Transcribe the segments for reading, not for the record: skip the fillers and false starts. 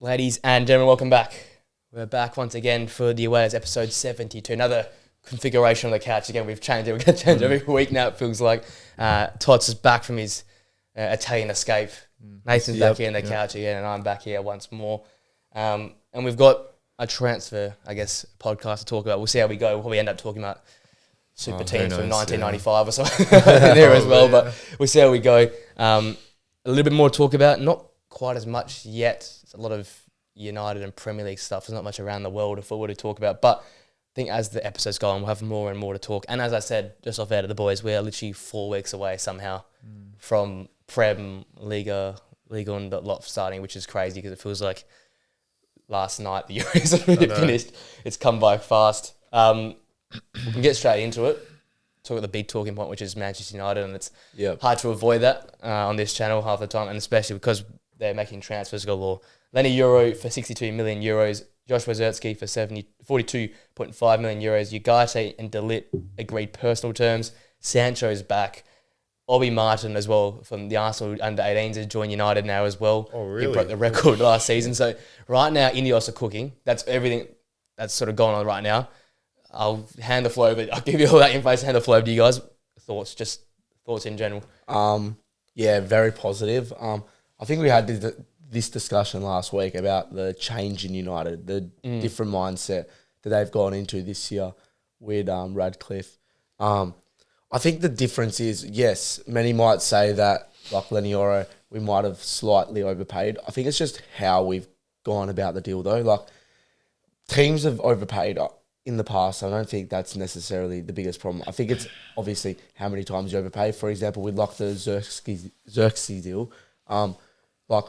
Ladies and gentlemen, welcome back. We're back once again for the Awares episode 72. Another configuration on the couch. Again, we've changed it. We're going to change every week now, it feels like. Tots is back from his Italian escape. Nathan's back here on the couch again, and I'm back here once more. And we've got a transfer, podcast to talk about. We'll see how we go. We'll probably end up talking about super teams from 1995 or something there as well. But we'll see how we go. A little bit more to talk about. Not quite as much yet. It's a lot of United and Premier League stuff. There's not much around the world of football to talk about. But I think as the episodes go on, we'll have more and more to talk. And as I said, just off air to the boys, we're literally 4 weeks away somehow from Prem, Liga and the lot starting, which is crazy because it feels like last night the Euros have finished. It's come by fast. We can get straight into it. Talk about the big talking point, which is Manchester United, and it's hard to avoid that on this channel half the time, and especially because they're making transfers galore. Lenny Euro for 62 million euros, Joshua Zertsky for 42.5 million euros. Ugarte and De Ligt agreed personal terms. Sancho's back. Obi Martin as well from the Arsenal under-18s has joined United now as well. Oh, really? He broke the record last season. So right now, Ineos are cooking. That's everything that's sort of going on right now. I'll hand the floor over. I'll give you all that info. Hand the floor over to you guys. Thoughts in general. Very positive. I think we had this discussion last week about the change in United, the different mindset that they've gone into this year with Radcliffe. I think the difference is, yes, many might say that, like Lenny Oro, we might have slightly overpaid. I think it's just how we've gone about the deal, though. Like, teams have overpaid in the past. I don't think that's necessarily the biggest problem. I think it's obviously how many times you overpay. For example, with like the Zerkzee deal,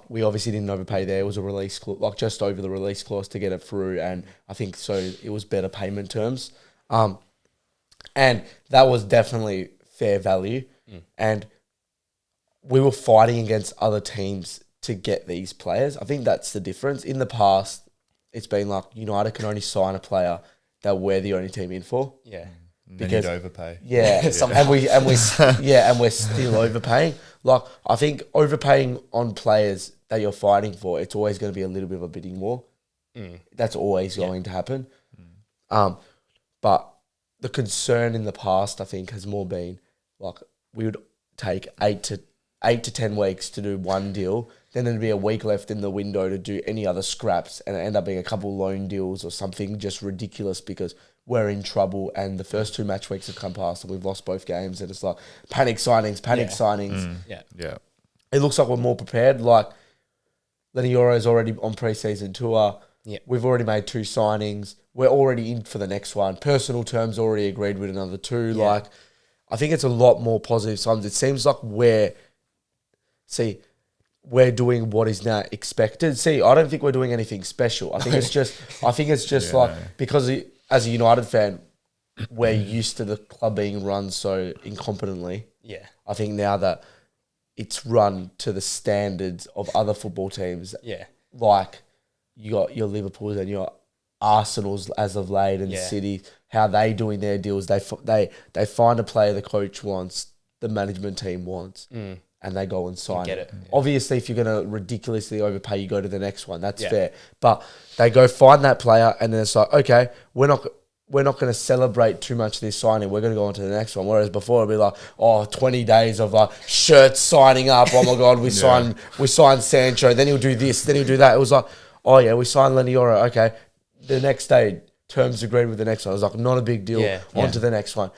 we obviously didn't overpay there. It was a release clause, just over the release clause to get it through, and I think so it was better payment terms. And that was definitely fair value. And we were fighting against other teams to get these players. I think that's the difference. In the past, it's been like United can only sign a player that we're the only team in for. Yeah. Because you'd overpay. Yeah. And we're still overpaying. Like, I think overpaying on players that you're fighting for, it's always going to be a little bit of a bidding war. That's always going to happen. But the concern in the past, I think, has more been like we would take 8 to 10 weeks to do one deal. Then there'd be a week left in the window to do any other scraps, and it end up being a couple loan deals or something just ridiculous because we're in trouble. And the first 2 match weeks have come past and we've lost both games, and it's like panic signings. Yeah. It looks like we're more prepared. Like Lenny Oro's already on pre-season tour. Yeah. We've already made 2 signings. We're already in for the next one. Personal terms already agreed with another 2. Yeah. Like, I think it's a lot more positive signs. It seems like we're doing what is now expected. I don't think we're doing anything special. I think it's just because as a United fan, we're used to the club being run so incompetently. Yeah. I think now that it's run to the standards of other football teams. Yeah. Like you got your Liverpools and your Arsenals as of late, and City, how they doing their deals. They find a player the coach wants, the management team wants, and they go and sign it. Yeah. Obviously, if you're going to ridiculously overpay, you go to the next one. That's fair. But they go find that player, and then it's like, okay, we're not going to celebrate too much this signing. We're going to go on to the next one. Whereas before, it'd be like, 20 days of shirts signing up. Oh my God, we signed Sancho. Then he'll do this. Then he'll do that. It was like, oh yeah, we signed Lenny Oro. Okay. The next day, terms agreed with the next one. It was like, not a big deal. On to the next one.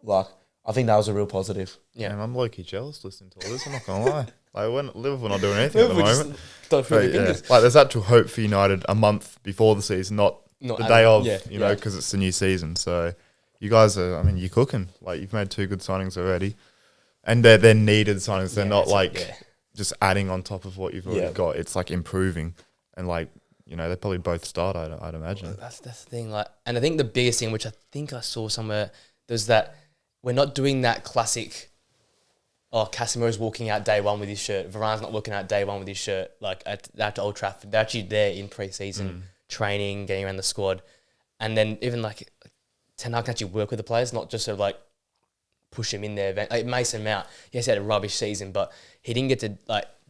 Like, I think that was a real positive. Yeah, I'm low-key jealous listening to all this. I'm not going to lie. Like, when Liverpool not doing anything at the moment. Like, there's actual hope for United a month before the season, not the day of, because it's the new season. So, you guys are, you're cooking. Like, you've made 2 good signings already. And they're needed signings. They're not just adding on top of what you've already got. It's like improving. And they probably both start, I'd imagine. Well, that's the thing. And I think the biggest thing, which I think I saw somewhere, there's that we're not doing that classic, Casemiro's walking out day one with his shirt. Varane's not looking out day one with his shirt, at Old Trafford. They're actually there in pre-season training, getting around the squad. And then even Ten Hag can actually work with the players, not just sort of push him in there. Like Mason Mount, yes, he had a rubbish season, but he didn't get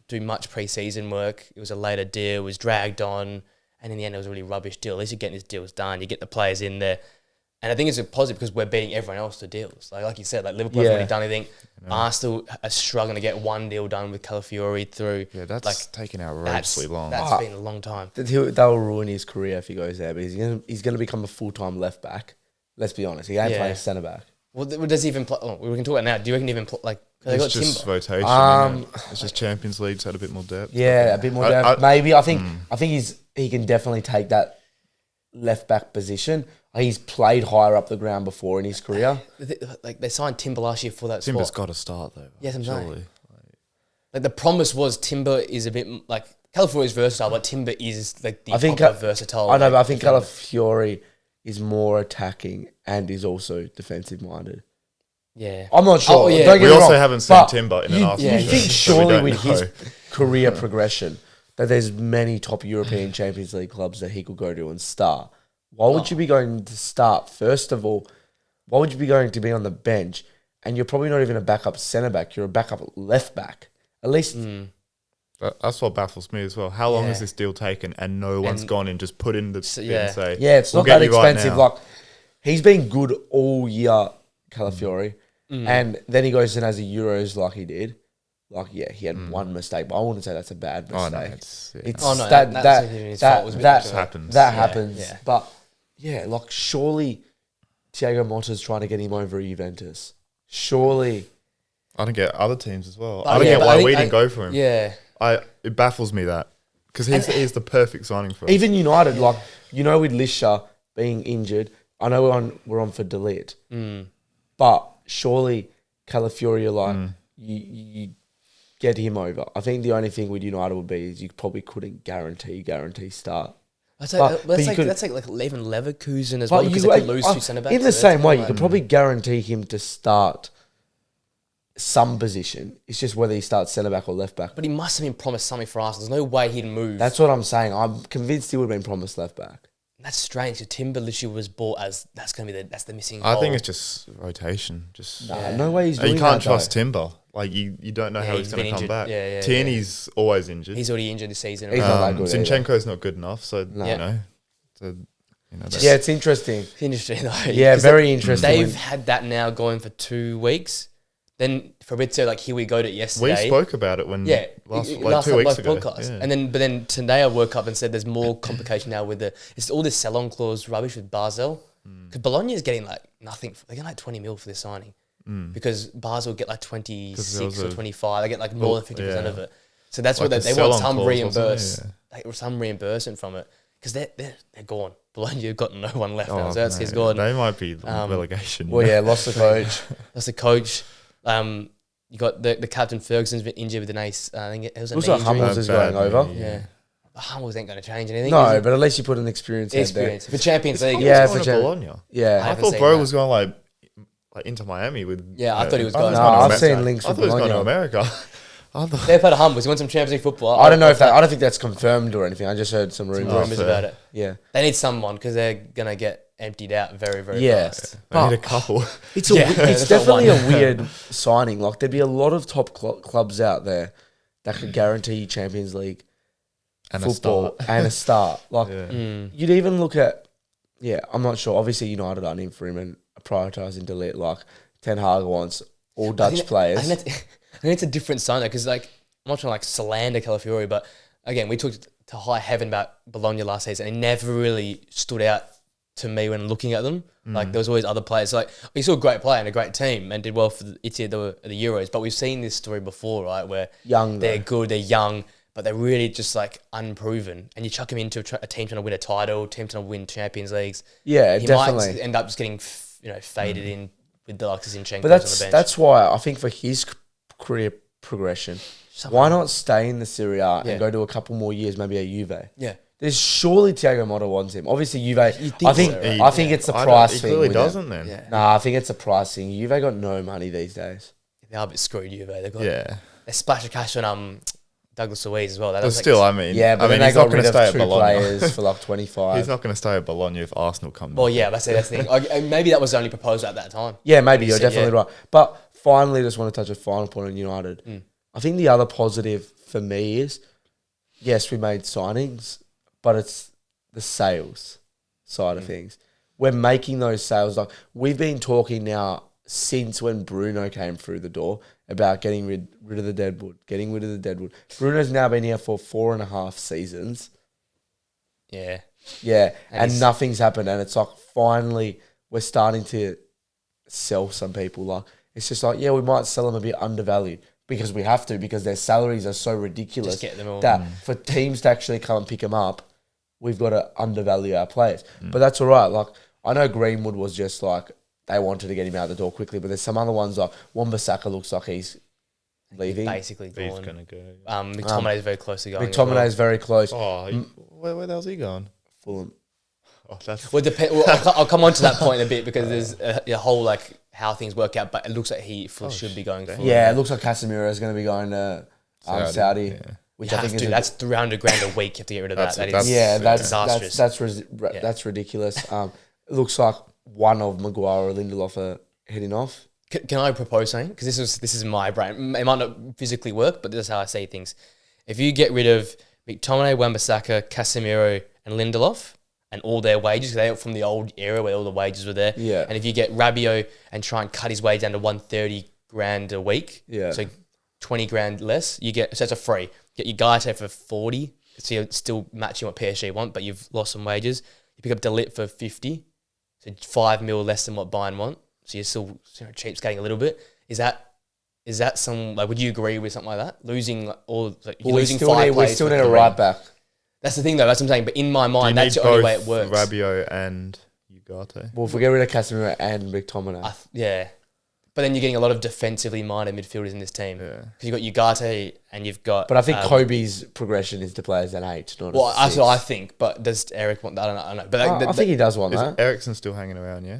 to do much pre-season work. It was a later deal. It was dragged on. And in the end, it was a really rubbish deal. At least you're getting these deals done. You get the players in there. And I think it's a positive because we're beating everyone else to deals. Like you said, like Liverpool haven't really done anything. Arsenal are struggling to get one deal done with Calafiori through. Yeah, that's taken outrageously long. That's been a long time. They'll ruin his career if he goes there. But he's going to become a full-time left back. Let's be honest. He ain't playing centre back. Well, does he even play? Oh, we can talk about it now. Do you reckon he even play? Like, they it's got just Timber. rotation. It's just Champions League's had a bit more depth. Yeah, a bit more depth. Maybe I think he can definitely take that left back position. He's played higher up the ground before in his career. Like they signed Timber last year for that Timber's spot. got to start though. Yes, I'm saying. Like the promise was Timber is a bit like Calafiori is versatile, but Timber is like the proper versatile. I know, but I think Calafiori is more attacking and is also defensive minded. Yeah, I'm not sure. Yeah. Don't get we me also wrong, haven't seen Timber in an Arsenal You think shirt, surely with his career progression that there's many top European Champions League clubs that he could go to and start. Why would you be going to start? First of all, why would you be going to be on the bench? And you're probably not even a backup centre back. You're a backup left back. At least that's what baffles me as well. How long has this deal taken and no one's gone in, just put in the bid and say, it's not that expensive. Like he's been good all year, Calafiori, and then he goes and has a Euros like he did. Like he had one mistake, but I wouldn't say that's a bad mistake. That happens. That happens. Yeah. But like surely Thiago Motta's trying to get him over Juventus. Surely. I don't get other teams as well. I don't get why we didn't go for him. Yeah. It baffles me that. Because he's the perfect signing for us. Even United, like, with Lisha being injured, I know we're on for De Ligt. But surely Calafiori, you get him over. I think the only thing with United would be is you probably couldn't guarantee start. That's like even Leverkusen as well, because they could lose two centre-backs. In the same way, you could probably guarantee him to start some position. It's just whether he starts centre-back or left-back. But he must have been promised something for Arsenal. There's no way he'd move. That's what I'm saying. I'm convinced he would have been promised left-back. That's strange. So Timber literally was bought as that's the missing I hole. think it's just rotation. No way he's doing that. You can't trust Timber. Like you don't know how he's going to come back. Tierney's always injured. He's already injured this season. He's not that good. Zinchenko's not good enough. So it's interesting. It's interesting though. Yeah, very interesting. They've had that now going for 2 weeks. Then Fabrizio, here we go to yesterday. We spoke about it when last 2 weeks ago. Podcast. Yeah. But then today I woke up and said there's more complication now with it's all this sell-on clause rubbish with Basel. Because Bologna is getting nothing. They're getting 20 mil for this signing. Because Basel get 26 or 25. They get more than 50% of it. So that's what they want some reimbursement from it. Because they're gone. Bologna have got no one left now. So he's gone. They might be relegation. Lost the coach. Lost the coach. You got the captain Ferguson's been injured with an ace. I think it was also Hummels is going over. Yeah. Hummels ain't going to change anything. No, but at least you put an experienced head there. For Champions League. Yeah, for Bologna. Yeah. I thought Bro was going into Miami with. Yeah, I thought he was going. No, I've seen links for Bologna. I thought he was going to America. They've had a Hummels. He wants some Champions League football. I don't know if I don't think that's confirmed or anything. I just heard some rumors about it. Yeah. They need someone because they're going to get emptied out very, very fast. They need a couple. It's definitely a weird signing. There'd be a lot of top clubs out there that could guarantee Champions League and football and a start. You'd even look at, I'm not sure. Obviously, United aren't in for him and prioritising De Ligt. Ten Hag wants all Dutch players. I think it's a different sign though, because I'm not trying to slander Calafiori, but again, we talked to high heaven about Bologna last season, and he never really stood out to me when looking at them. There was always other players. He's still a great player and a great team, and did well for the Euros. But we've seen this story before, right? Where they're good, they're young, but they're really just unproven. And you chuck them into a team trying to win a title, team trying to win Champions Leagues. Yeah, he definitely might end up just getting faded in with the likes of Zinchenko on the bench. That's why I think for his career progression, why not stay in the Serie A and go to a couple more years, maybe a Juve? Yeah. There's surely Thiago Motta wants him. Obviously, Juve. I think it's the I price thing. He clearly doesn't then. Yeah. Nah, I think it's a price thing. Juve got no money these days. They are a bit screwed, Juve. They've got they splashed a cash on Douglas Luiz as well. But still, yeah, but then they got rid of 2 players for 25. He's not going to stay at Bologna if Arsenal come. Well, yeah, that's the thing. Maybe that was the only proposal at that time. Yeah, maybe you're definitely right. But finally, just want to touch a final point on United. I think the other positive for me is, yes, we made signings, but it's the sales side of things. We're making those sales. Like, we've been talking now since when Bruno came through the door about getting rid of the deadwood, Bruno's now been here for 4.5 seasons. Yeah. Yeah, and nothing's happened. And it's like, finally, we're starting to sell some people. Like, it's just like, yeah, we might sell them a bit undervalued because we have to, because their salaries are so ridiculous Just get them all. that for teams to actually come and pick them up, we've got to undervalue our players. But that's all right. Like, I know Greenwood was just like, they wanted to get him out the door quickly, but there's some other ones like Wan-Bissaka looks like he's leaving. Basically gone. He's going to go. McTominay is very close to going. McTominay is very close. Oh, where the hell's he going? Fulham. Oh, that's... Well, I'll come on to that point in a bit because there's a whole like how things work out, but it looks like he should be going. Yeah, it looks like Casemiro is going to be going to Saudi. Yeah. Which I think that's $300,000 a week. You have to get rid of that. That's disastrous. That's ridiculous. It looks like one of Maguire or Lindelof are heading off. Can I propose something? Because this is my brain. It might not physically work, but this is how I see things. If you get rid of McTominay, Wan-Bissaka, Casemiro, and Lindelof, and all their wages, they're from the old era where all the wages were there. Yeah. And if you get Rabiot and try and cut his wage down to $130,000 a week, so $20,000 less, so that's a free. Get your Garte for 40, so you're still matching what PSG want, but you've lost some wages. You pick up Delit for 50, so 5 mil less than what Bayern want. So you're still cheapskating a little bit. Is that some, like, would you agree with something like that? Losing all, like, you're losing 5 players. We still need a right back. That's the thing, though. That's what I'm saying. But in my mind, that's the only way it works. Rabiot and Ugarte. Well, if we get rid of Casemiro and McTominay. Yeah. But then you're getting a lot of defensively minded midfielders in this team. Yeah. Because you've got Ugarte and you've got... But I think Kobe's progression is to play as an 8, not well, a 6. that's what I think. But does Eric want that? I don't know. But I think he does want that. Ericsson still hanging around, yeah?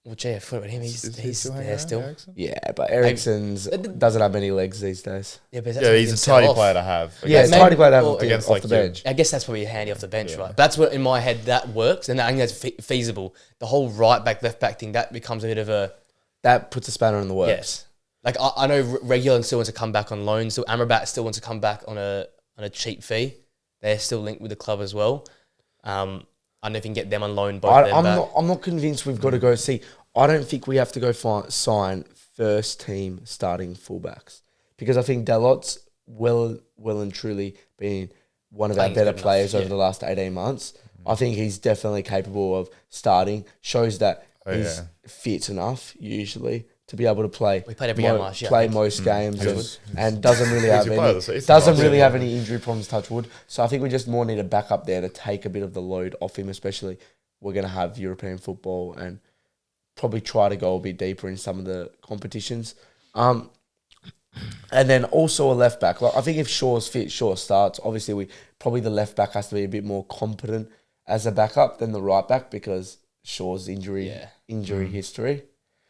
Well, gee, I thought about him. He's there still. Yeah, but Ericsson's doesn't have many legs these days. Yeah, but he's a tidy player to have. Yeah, it's a tidy player to have against off the bench. I guess that's probably handy off the bench, right? But that's what, in my head, that works. And I think that's feasible. The whole right back, left back thing, that becomes a bit of a... That puts a spanner in the works. Yes. Like, I know Regular still wants to come back on loan. So Amrabat still wants to come back on a cheap fee. They're still linked with the club as well. I don't know if you can get them on loan. I'm not convinced we've got to go see... I don't think we have to go sign first team starting fullbacks because I think Dalot's well and truly been one of our better players over the last 18 months. I think he's definitely capable of starting. Shows that he's fit enough usually to be able to play. We played every game last year. Play most games and doesn't really have any injury problems. Touch wood. So I think we just more need a backup there to take a bit of the load off him. Especially we're going to have European football and probably try to go a bit deeper in some of the competitions. And then also a left back. Like, I think if Shaw's fit, Shaw starts. Obviously, probably the left back has to be a bit more competent as a backup than the right back because Shaw's injury history.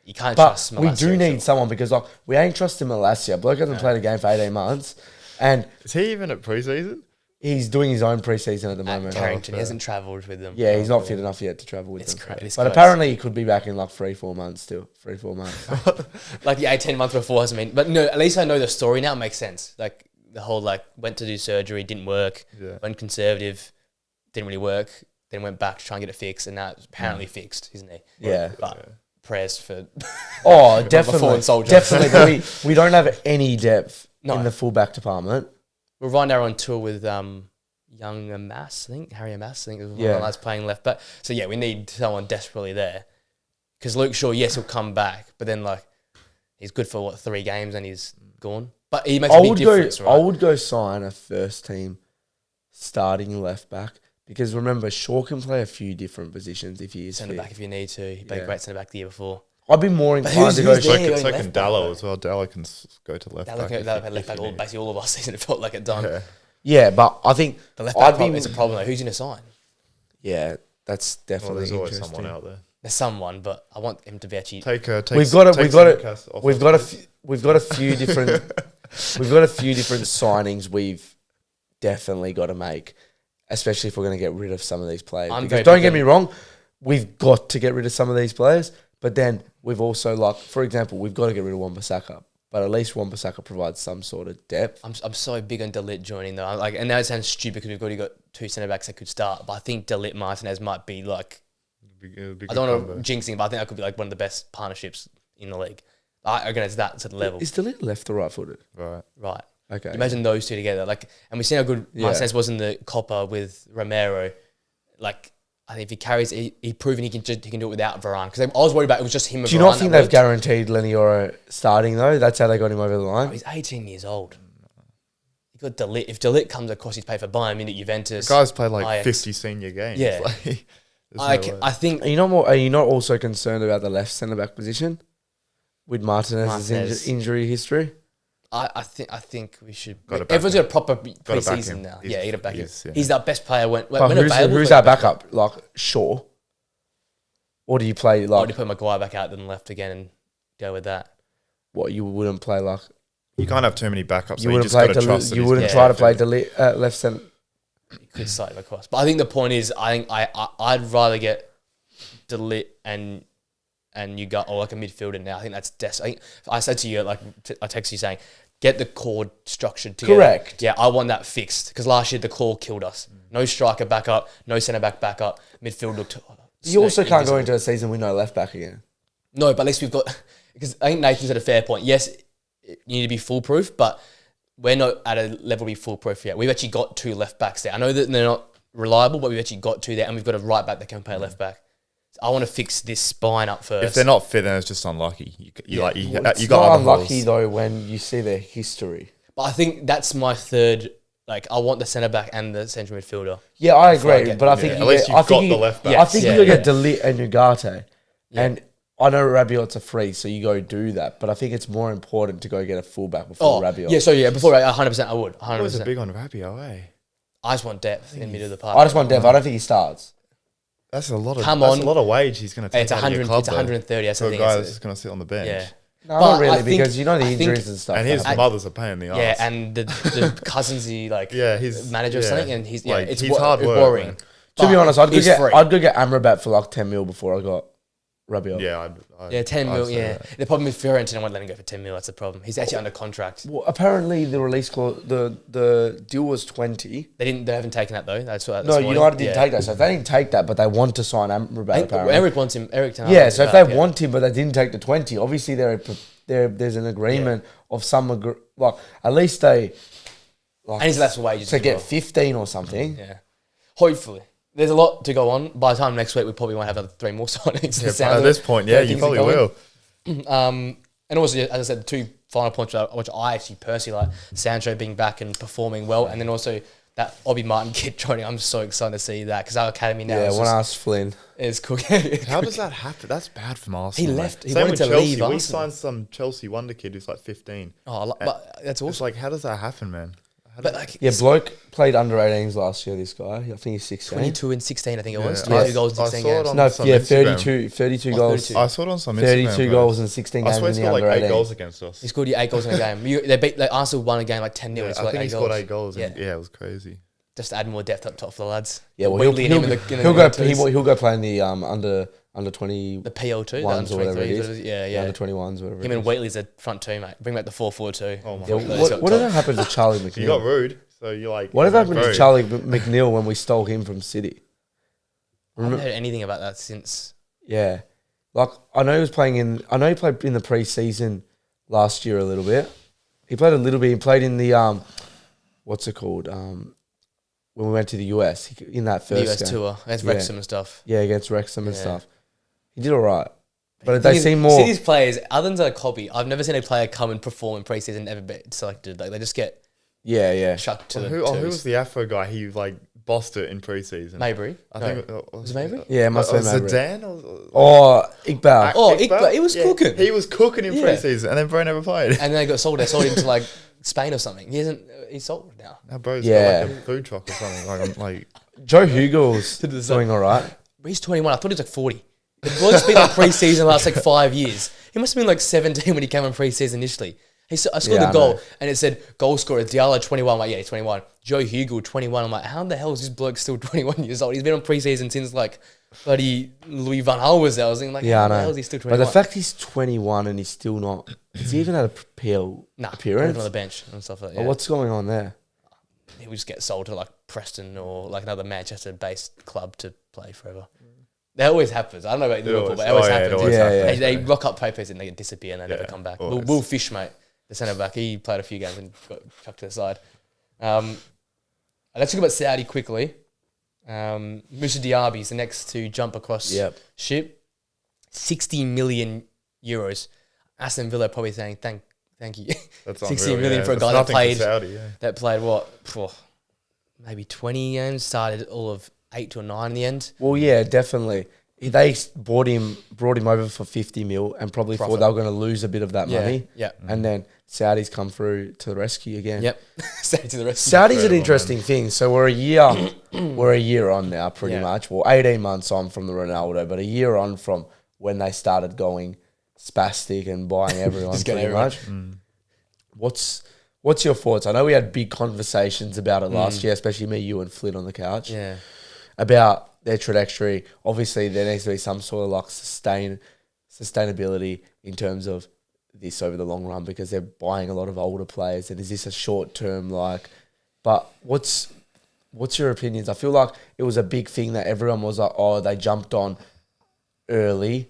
You can't trust Malacia. We do need someone because like we ain't trusting Malacia. Bloke hasn't played a game for 18 months. And is he even at pre-season? He's doing his own pre-season at the moment. Carrington, he hasn't travelled with them. Yeah, he's not fit enough yet to travel with them. Great. But apparently he could be back in like 3-4 months still. 3-4 months. Like the 18 months before hasn't been. But no, at least I know the story now. It makes sense. Like the whole went to do surgery, didn't work. Yeah. Went conservative, didn't really work. Then went back to try and get it fixed, and now it's apparently fixed, isn't he? Yeah. But prayers for... Oh, definitely. Definitely. we don't have any depth in the fullback department. We're right now on tour with young Amass, I think. Harry Amass, I think, is one of the lads playing left back. So, yeah, we need someone desperately there. Because Luke Shaw, yes, he'll come back. But then, he's good for, 3 games and he's gone. But he makes a big difference, right? I would go sign a first team starting left back. Because remember, Shaw can play a few different positions if he is centre back if you need to. He played great centre back the year before. I'd be more inclined to go... So can Dallo as well. Dallo can go to left back. Dallo can left back basically all of our season. It felt like it done. Yeah, but I think... The left back is a problem though. Who's going to sign? Yeah, that's definitely there's always someone out there. There's someone, but I want him to be actually... We've got a few different signings we've definitely got to make, especially if we're going to get rid of some of these players. Because don't get me wrong, we've got to get rid of some of these players, but then we've also, for example, we've got to get rid of Wan-Bissaka. but at least Wan-Bissaka provides some sort of depth. I'm so big on De Ligt joining though. And now it sounds stupid because we've already got two centre backs that could start, but I think De Ligt Martinez might be like. I don't want to jinx him, but I think that could be like one of the best partnerships in the league. Again, it's that sort of level. Is De Ligt left or right-footed? Right. Okay. Imagine those two together. And we've seen how good Martinez was in the Copa with Romero. I think if he carries, he's proven he can do it without Varane. Because I was worried about it was just him and Varane. Do you not think they've guaranteed Lenny Yoro starting though? That's how they got him over the line? Oh, he's 18 years old. You got De Ligt. If De Ligt comes, of course, he's paid for Bayern Munich, Juventus. The guy's played like Ajax. 50 senior games. Yeah. I think... Are you not also concerned about the left centre-back position with Martinez's injury history? I think we should... Everyone's got a proper pre-season now. You got to back him. He's our best player when available. Who's our backup? Like, Shaw? Or do you play like... Or do you put Maguire back out then left again and go with that? What, you wouldn't play like... You can't have too many backups. You wouldn't try to play left centre... You could slightly across. But I think the point is, I'd rather get De Ligt and you got or like a midfielder now. I think that's I said to you, I text you saying, get the core structured together. Correct. Yeah, I want that fixed because last year the core killed us. No striker backup, no centre back up. Midfield looked. You also can't go into a season with no left back again. No, but at least we've got because I think Nathan's at a fair point. Yes, you need to be foolproof, but we're not at a level to be foolproof yet. We've actually got two left backs there. I know that they're not reliable, but we've actually got two there, and we've got a right back that can play left back. I want to fix this spine up first. If they're not fit, then it's just unlucky. You got unlucky though when you see their history. But I think that's my third. I want the centre back and the central midfielder. Yeah, I agree. But I think at least you've got the left back. I think you get De Ligt and Ugarte, and I know Rabiot's a free, so you go do that. But I think it's more important to go get a fullback before Rabiot. Yeah, before 100%, I would. 100%. I was a big on Rabiot, eh? I just want depth in the middle of the park. I just want depth. I don't think he starts. That's a lot of wage he's going to take. It's 100. It's 130. That's for a guy that's just going to sit on the bench. Yeah. No, not really, because you know the injuries and stuff. And his mother's a pain in the ass. Yeah, and the cousins his manager or something, and he's hard work, worrying. Man. To be honest, I'd go get Amrabat for like 10 mil before I got Rabiot. Yeah, 10 mil. Yeah, the problem with Fiorentina won't let him go for 10 mil. That's the problem. He's actually under contract. Well, apparently the release clause, the deal was 20. They haven't taken that though. That's what. No, United didn't take that. So if they didn't take that, but they want to sign Amrabat, apparently Eric wants him. Eric. Yeah, so if they want him, but they didn't take the 20, obviously there's an agreement of some at least they. And he's less wages to get 15 or something. Yeah, hopefully. There's a lot to go on. By the time next week, we probably won't have another 3 more signings. At this point, you probably will. And also, as I said, the 2 final points which I actually personally like, Sancho being back and performing well, and then also that Obi Martin kid joining. I'm so excited to see that because our academy now Flynn is cooking. How does that happen? That's bad from Arsenal. He left. He wanted to leave Arsenal. We signed some Chelsea wonder kid who's like 15. But that's awesome. It's like, how does that happen, man? Bloke played under 18s last year, this guy. I think he's 16. 22 and 16, I think it was. 22 goals in 16 games. No, 32 goals. I saw it on some Instagram. 32 goals in 16 games. I swear he scored like 8 goals against us. He scored 8 goals in a game. They beat Arsenal won a game like 10-0. I think he scored 8 goals. Yeah, it was crazy. Just to add more depth up top for the lads. Yeah, well, he'll go play in the under 20. The PL2, the under 23s. Yeah. Under 21s, whatever. Him and Wheatley's a front two, mate. Bring back the 4-4-2. Oh my God. What did that happen to Charlie McNeil? You got rude, so you're like. What did happen to Charlie McNeil when we stole him from City? I haven't heard anything about that since. Yeah, I know he played in the pre-season last year a little bit. He played a little bit. He played in the what's it called? When we went to the US in that first US tour against Wrexham and stuff. Yeah, against Wrexham and stuff. He did all right. But they seem more... City's players, other than a copy, I've never seen a player come and perform in pre-season and ever be selected. They just get chucked to who was the Afro guy? He bossed it in pre-season. Maybury? I think was it Maybury? Yeah, it must have been Zidane? Iqbal. Iqbal. He was cooking. He was cooking in pre-season and then bro never played. And then they got sold. They sold him to Spain or something. He's sold now. Now bro's got a food truck or something. Joe Hugo's doing all right. He's 21. I thought he was 40. The bloke's been on pre-season the last 5 years. He must have been 17 when he came on pre-season initially. I scored the goal, and it said goal scorer Diallo 21. I'm like, yeah, he's 21. Joe Hugel 21. I'm like, how the hell is this bloke still 21 years old? He's been on preseason since like bloody Louis van Gaal was there. I was thinking like, how the hell is he still 21? But the fact he's 21 and he's still not, has he even had a appearance? On the bench and stuff like that. Yeah. What's going on there? He would just get sold to like Preston or like another Manchester-based club to play forever. That always happens. I don't know about Liverpool, but it always happens. They rock up papers and they disappear and they never come back. Will Fish, mate, the centre back, he played a few games and got chucked to the side. Let's talk about Saudi quickly. Moussa Diaby is the next to jump across ship. 60 million euros. Aston Villa probably saying thank you. That's 60 million for a guy that played Saudi, maybe 20 games, started all of 8 or 9 in the end. Well, yeah, definitely. They brought him over for 50 mil and probably thought they were going to lose a bit of that money. Yeah. And then Saudis come through to the rescue again. Yep. Saudi to the rescue. Saudi's an interesting thing. So we're a year on now, pretty much. Well, 18 months on from the Ronaldo, but a year on from when they started going spastic and buying everyone pretty much. What's your thoughts? I know we had big conversations about it last year, especially me, you, and Flynn on the couch. Yeah. About their trajectory. Obviously, there needs to be some sort of like sustainability in terms of this over the long run because they're buying a lot of older players. And is this a short term like? But what's your opinions? I feel like it was a big thing that everyone was like, oh, they jumped on early.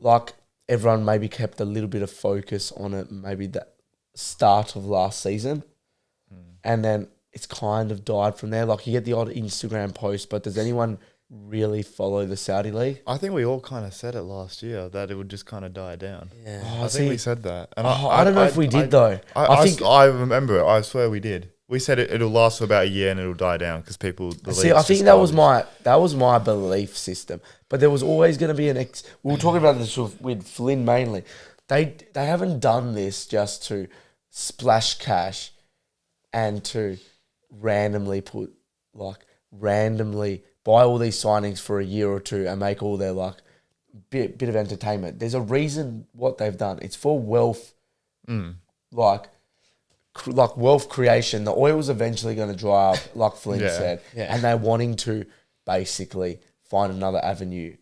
Like everyone maybe kept a little bit of focus on it. Maybe the start of last season, and then it's kind of died from there. Like you get the odd Instagram post, but does anyone really follow the Saudi league? I think we all kind of said it last year that it would just kind of die down. Yeah, I think we said that, and I don't know if we did though. I think I remember it. I swear we did. We said it'll last for about a year and it'll die down because people. I think that was my belief system. But there was always going to be we were talking about this with Flynn mainly. They haven't done this just to splash cash and to randomly buy all these signings for a year or two and make all their like bit of entertainment. There's a reason what they've done. It's for wealth, like wealth creation. The oil's eventually going to dry up, like Flynn said, and they're wanting to basically find another avenue.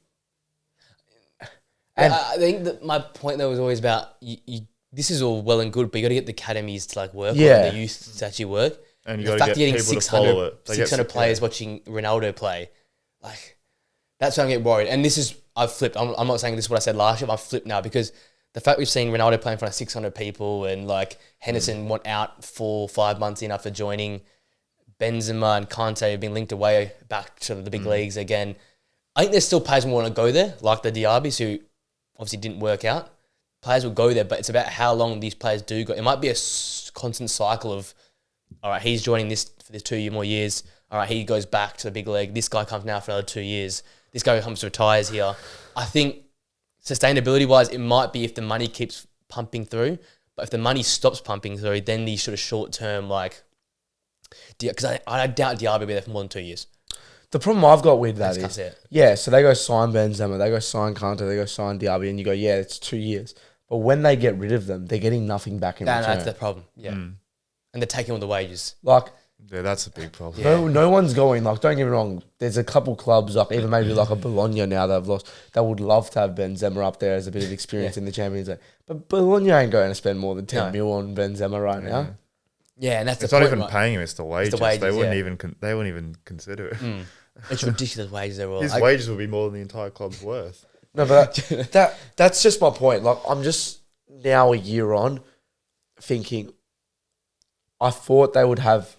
And I think that my point though was always about you this is all well and good, but you got to get the academies to like work, or the youth to actually work. And you got to get people to follow it. 600 players watching Ronaldo play, like that's why I'm getting worried. And I've flipped. I'm not saying this is what I said last year, but I've flipped now because the fact we've seen Ronaldo play in front of 600 people and like Henderson went out 4 or 5 months in after joining, Benzema and Kante have been linked away back to the big leagues again. I think there's still players who want to go there, like the Diabys who obviously didn't work out. Players will go there, but it's about how long these players do go. It might be a constant cycle of, all right, he's joining this for this 2 more years. All right, he goes back to the big league. This guy comes now for another 2 years. This guy comes to retires here. I think sustainability-wise, it might be if the money keeps pumping through, but if the money stops pumping through, then these sort of short-term, like, because I doubt Diaby will be there for more than 2 years. The problem I've got with that is, so they go sign Benzema, they go sign Kante, they go sign Diaby, and you go, yeah, it's 2 years. But when they get rid of them, they're getting nothing back in return. That's the problem, and they're taking all the wages. Like, yeah, that's a big problem. No one's going, like, don't get me wrong, there's a couple clubs, like even maybe like a Bologna now that have lost, that would love to have Benzema up there as a bit of experience in the Champions League. But Bologna ain't going to spend more than 10 mil on Benzema right now. Yeah, and that's it's the point. It's not even paying him, it's the wages. They wouldn't even consider it. It's ridiculous wages they're all. His wages would be more than the entire club's worth. No, but that's just my point. Like, I'm just now a year on thinking I thought they would have,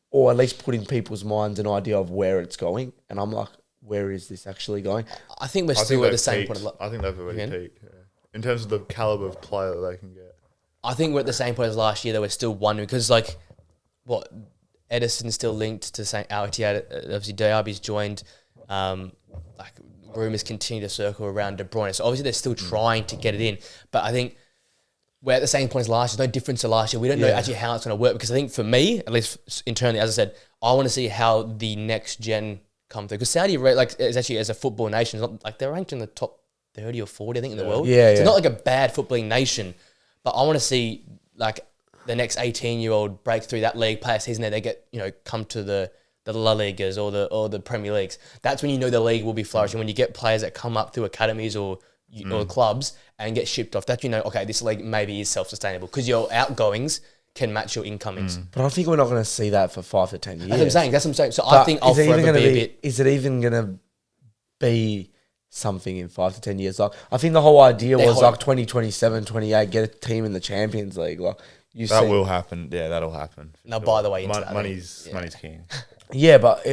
or at least put in people's minds an idea of where it's going. And I'm like, where is this actually going? I think we're still at the same point. I think they've already peaked. Yeah. In terms of the caliber of player that they can get. I think we're at the same point as last year that we're still wondering because, like, Edison's still linked to St. Al-Ittihad. Obviously, Diaby's joined. Like, rumours continue to circle around De Bruyne. So, obviously, they're still trying to get it in. But I think we're at the same point as last year. There's no difference to last year. We don't know actually how it's going to work because I think for me, at least internally, as I said, I want to see how the next gen come through. Because Saudi, like, is actually, as a football nation, it's not, like, they're ranked in the top 30 or 40, I think, in the world. Yeah, so it's not like a bad footballing nation. But I want to see like the next 18-year-old break through that league, play a season there. They get come to the La Ligas or the Premier Leagues. That's when the league will be flourishing. When you get players that come up through academies or clubs and get shipped off, that okay, this league maybe is self-sustainable because your outgoings can match your incomings. But I think we're not going to see that for 5 to 10 years. That's what I'm saying. So I think I'll forever be a bit... Is it even going to be something in 5 to 10 years? Like, I think the whole idea was like 2027, 28, get a team in the Champions League. Like, that will happen. Yeah, that'll happen. Now, by the way, money's king. Yeah, but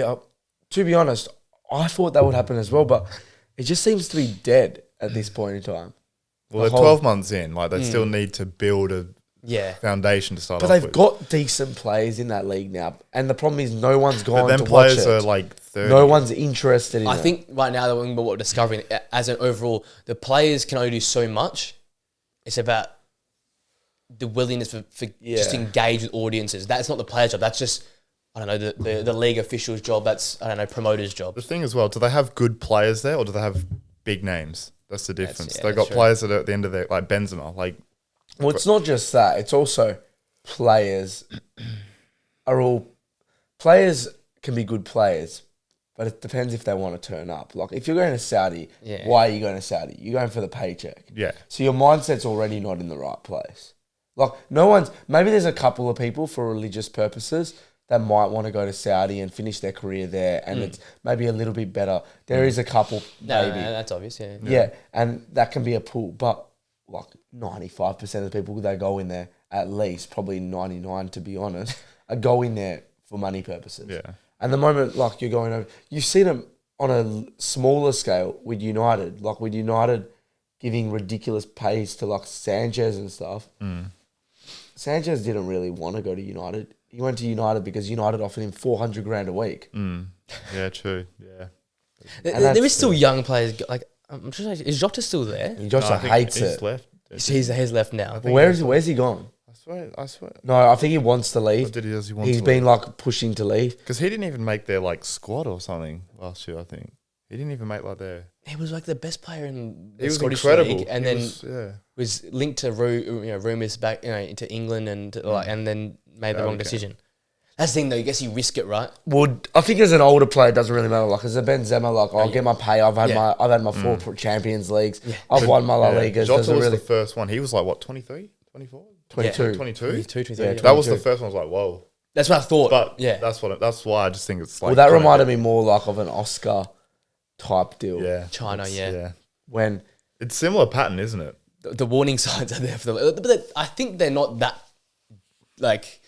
to be honest, I thought that would happen as well, but it just seems to be dead at this point in time. Well, they're 12 months in. Like, they still need to build a foundation to start off with. But they've got decent players in that league now. And the problem is no one's gone to watch it. But then players are like 30. No one's interested in it. I think right now, what we're discovering, as an overall, the players can only do so much. It's about the willingness for just to engage with audiences. That's not the player's job. That's just, I don't know, the league official's job. That's, I don't know, promoter's job. The thing as well, do they have good players there or do they have big names? That's the difference. They've got players that are at the end of their, like Benzema. Well, it's not just that. It's also players players can be good players, but it depends if they want to turn up. Like, if you're going to Saudi, why are you going to Saudi? You're going for the paycheck. Yeah. So your mindset's already not in the right place. Like, maybe there's a couple of people for religious purposes that might want to go to Saudi and finish their career there, and it's maybe a little bit better. There is a couple, maybe. No, that's obvious, Yeah, and that can be a pull. But, like, 95% of the people that go in there, at least, probably 99 to be honest, are going there for money purposes. Yeah. And the moment, like, you're going over, you see them on a smaller scale with United, like with United giving ridiculous pays to, like, Sanchez and stuff. Sanchez didn't really want to go to United. He went to United because United offered him $400,000 a week. Yeah, true. Yeah. There is still young players. Like, I'm sure, is Jota still there? Jota hates it. He's left. He's left now. Well, where's he gone? I swear. No, I think he wants to leave. He's been like pushing to leave because he didn't even make their like squad or something last year. I think he didn't even make like their. He was like the best player in the Scottish incredible. League, and he then was linked to rumours back into England and then made the wrong decision. That's the thing, though. I guess you risk it, right? Well, I think as an older player, it doesn't really matter. Like as a Benzema, like I'll get my pay. I've had my 4 Champions Leagues. Yeah. I've won my La Ligas. Jota was the first one. He was like what, 23, 24, 22, 22. Yeah, that was the first one. I was like, whoa. That's what I thought. But that's why I just think it's like. Well, that reminded me more like of an Oscar type deal. Yeah, China. Yeah. When it's similar pattern, isn't it? The warning signs are there for them, but I think they're not that like.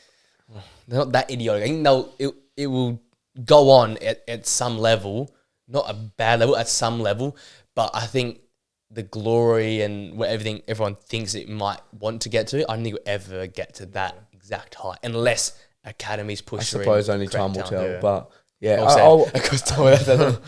They're not that idiotic. I think it will go on at some level, not a bad level, at some level. But I think the glory and what everyone thinks it might want to get to, I don't think it'll ever get to that exact height unless academies push. I suppose only time will tell. Yeah. But yeah, I'm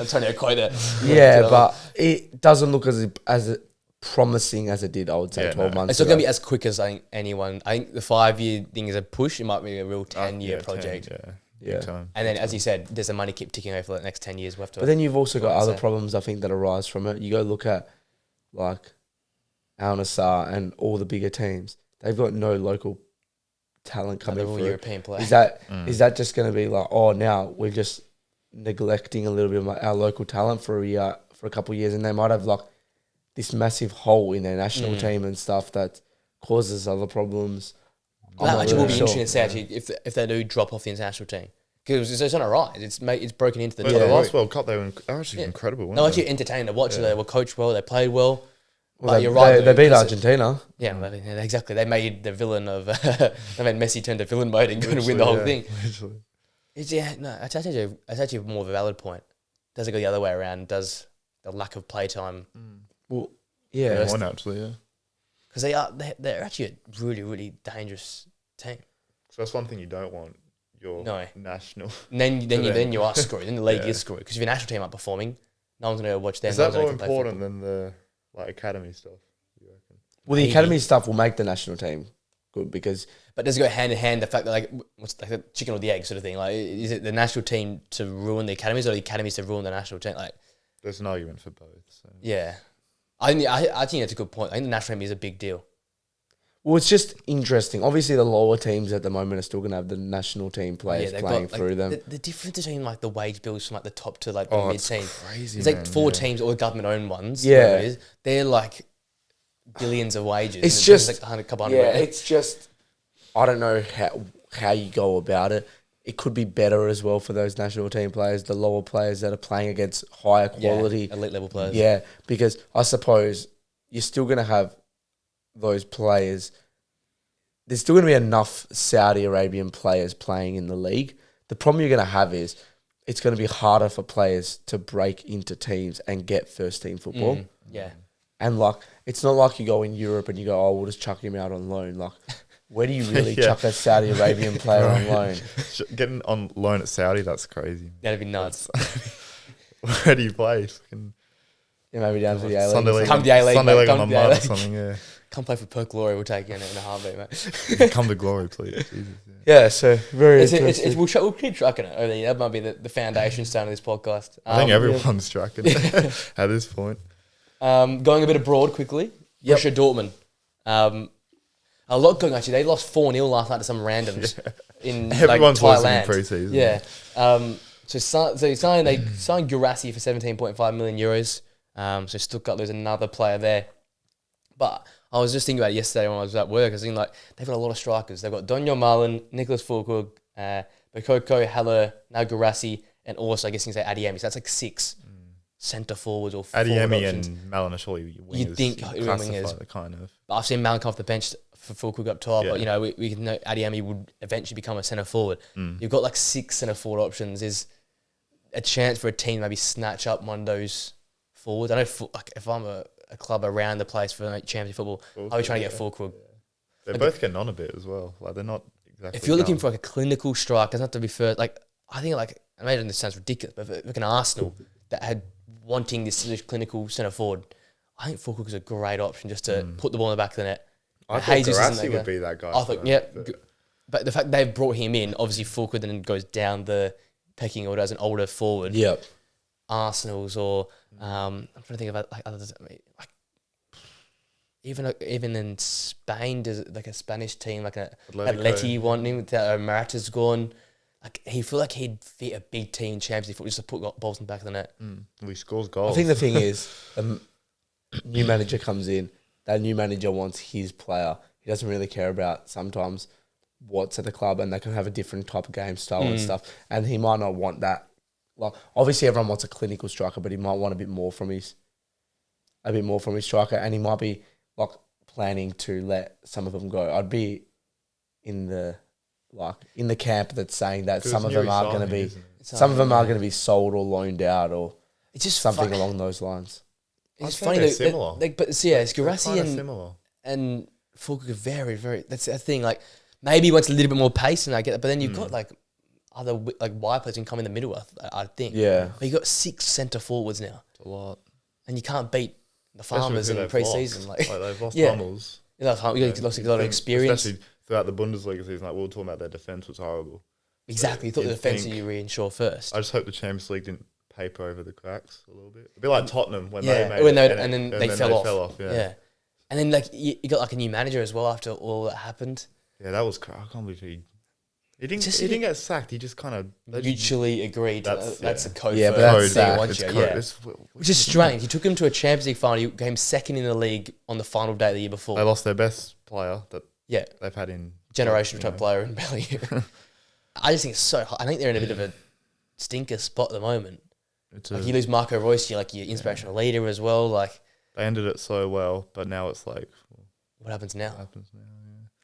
trying to quote it. Yeah, but it doesn't look as promising as it did, I would say, 12 months It's not going to be as quick as I think anyone. I think the 5-year thing is a push. It might be a real 10-year project. 10, yeah. And then, as you said, there's the money keep ticking over for the next 10 years. We'll have to. But then you've also got other problems, I think, that arise from it. You go look at, like, Al Nassr and all the bigger teams. They've got no local talent coming through. European players. Is that just going to be like, oh, now we're just neglecting a little bit of our local talent for a couple of years, and they might have, like, this massive hole in their national team and stuff that causes other problems. Well, that actually will be interesting to see actually if they do drop off the international team, because it's on a rise. It's broken into the the last World Cup they were actually incredible. Weren't they were actually entertaining to watch. They were coached well. They played well. But you're right. They beat Argentina. Yeah, exactly. They made the villain of. They made Messi turn to villain mode and go and win the whole thing. It's actually more of a valid point. Does it go the other way around? Does the lack of playtime? Well, yeah. One actually, yeah. Because they're actually a really, really dangerous team. So that's one thing you don't want. Your national. And then you are screwed. Then the league is screwed. Because if your national team aren't performing, no one's going to watch them. Is that more important than the academy stuff, you reckon? Well, the academy stuff will make the national team good because... But does it go hand in hand, the fact that, what's like the chicken or the egg sort of thing? Like, is it the national team to ruin the academies or the academies to ruin the national team? Like, there's an argument for both. So. Yeah. I think that's a good point. I think the national team is a big deal. Well, it's just interesting. Obviously, the lower teams at the moment are still going to have the national team players playing through them. The difference between like the wage bills from like the top to like the mid team, crazy. It's like four teams, all government owned ones. Yeah, they're like billions of wages. It's just like a couple hundred. Yeah, it's just I don't know how you go about it. It could be better as well for those national team players, the lower players that are playing against higher quality, elite level players. Yeah, because I suppose you're still going to have those players. There's still going to be enough Saudi Arabian players playing in the league. The problem you're going to have is it's going to be harder for players to break into teams and get first team football. Yeah. And like, it's not like you go in Europe and you go, oh, we'll just chuck him out on loan. Like, where do you really chuck a Saudi Arabian player on loan? Getting on loan at Saudi, that's crazy. That'd be nuts. Where do you play? Yeah, maybe down to the A-League. Come to the A-League, Sunday mate. league Come on to a the mud or A-League. something, yeah. Come play for Perth Glory. We'll take you in a heartbeat, mate. Come to Glory, please. Jesus, Yeah, so very interesting. We'll keep tracking it. I think that might be the foundation stone of this podcast. I think everyone's tracking at this point. Going a bit abroad quickly. Russia Dortmund. A lot going actually. They lost 4-0 last night to some randoms in Everyone's like losing Thailand. in pre-season. Yeah. They signed Guirassy for 17.5 million euros. So Stuttgart lose another player there. But I was just thinking about it yesterday when I was at work. I was thinking like they've got a lot of strikers. They've got Donjo Marlin, Nicholas Fulkrug, Bakoko, Haller, now Guirassy, and also I guess you can say Adiemi. So that's like 6 centre forwards or forward Adiemi options. and Malin are surely wingers. You'd think wingers, kind of. But I've seen Malin off the bench for Fulkrug up top. But, we can know Adiemi would eventually become a centre forward. You've got like 6 centre forward options. There's a chance for a team to maybe snatch up one of those forwards. I know if I'm a club around the place for championship football, I'll be trying to get Fulkrug. They're both getting on a bit as well. Like they're not exactly. If you're looking for like a clinical striker, it doesn't have to be first. Like I think I imagine this sounds ridiculous, but if like an Arsenal that had wanting this clinical centre forward, I think Fulkrug is a great option just to put the ball in the back of the net. I thought Guirassy would be that guy. I thought, but the fact they've brought him in, obviously Fulkrug then goes down the pecking order as an older forward. Yep. Arsenal's or I'm trying to think about like others. Like even in Spain, there's like a Spanish team like Atleti wanting Morata's gone. Like he feel like he'd fit a big team in Champions League football just to put balls in the back of the net. He scores goals. I think the thing is, new manager comes in. That new manager wants his player. He doesn't really care about sometimes what's at the club, and they can have a different type of game style and stuff. And he might not want that. Like obviously, everyone wants a clinical striker, but he might want a bit more from his striker, and he might be like planning to let some of them go. I'd be in the camp that's saying that some of them are going to be sold or loaned out or it's just something along those lines. It's funny though, similar. It's Guirassy and Fulkrug are very, very. That's the thing. Like maybe he wants a little bit more pace, and I get that. But then you've got like other like wide players can come in the middle. I think. Yeah. But you got 6 centre forwards now. It's a lot, and you can't beat the Farmers in pre-season. Like they've lost Hummels. You lost a lot of experience, especially throughout the Bundesliga season. Like we were talking about their defense was horrible. Exactly. You thought the defense you reinsure first. I just hope the Champions League didn't paper over the cracks a little bit. A bit like Tottenham when they fell off. Yeah. And then like you got like a new manager as well after all that happened. Yeah, that was I can't believe he didn't get sacked. He just kind of mutually agreed. That's a code. Yeah, but that's which is strange. He took him to a Champions League final. He came second in the league on the final day of the year before. They lost their best player that they've had in generational type player in Bellingham. I just think it's so hot. I think they're in a bit of a stinker spot at the moment. Like you lose Marco Reus, you're like your inspirational leader as well. Like they ended it so well, but now it's like, what happens now?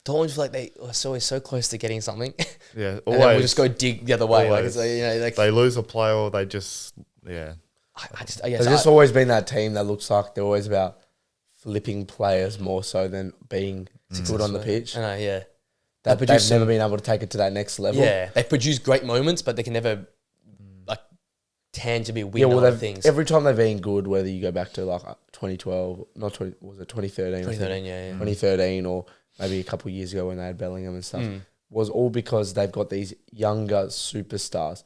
Dortmund feel like they are always so close to getting something. Yeah, always. And then we'll just go dig the other way. Like it's like, they lose a player, or they just They've just always been that team that looks like they're always about flipping players more so than being good on the pitch. I know, yeah. They've never been able to take it to that next level. Yeah, they produce great moments, but they can never like tangibly win other things. Every time they've been good, whether you go back to like 2012, was it 2013? 2013, 2013, or maybe a couple of years ago when they had Bellingham and stuff, was all because they've got these younger superstars,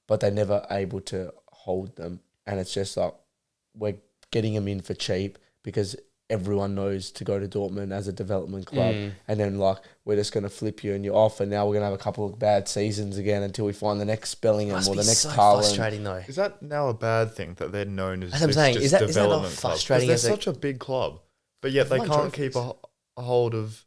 but they're never able to hold them. And it's just like we're getting them in for cheap because everyone knows to go to Dortmund as a development club, and then like we're just going to flip you and you're off, and now we're going to have a couple of bad seasons again until we find the next Bellingham or the next Haaland. Frustrating though. Is that now a bad thing that they're known as? That's what I'm saying. Is that not development frustrating? They're such a big club, but yet they can't keep a hold of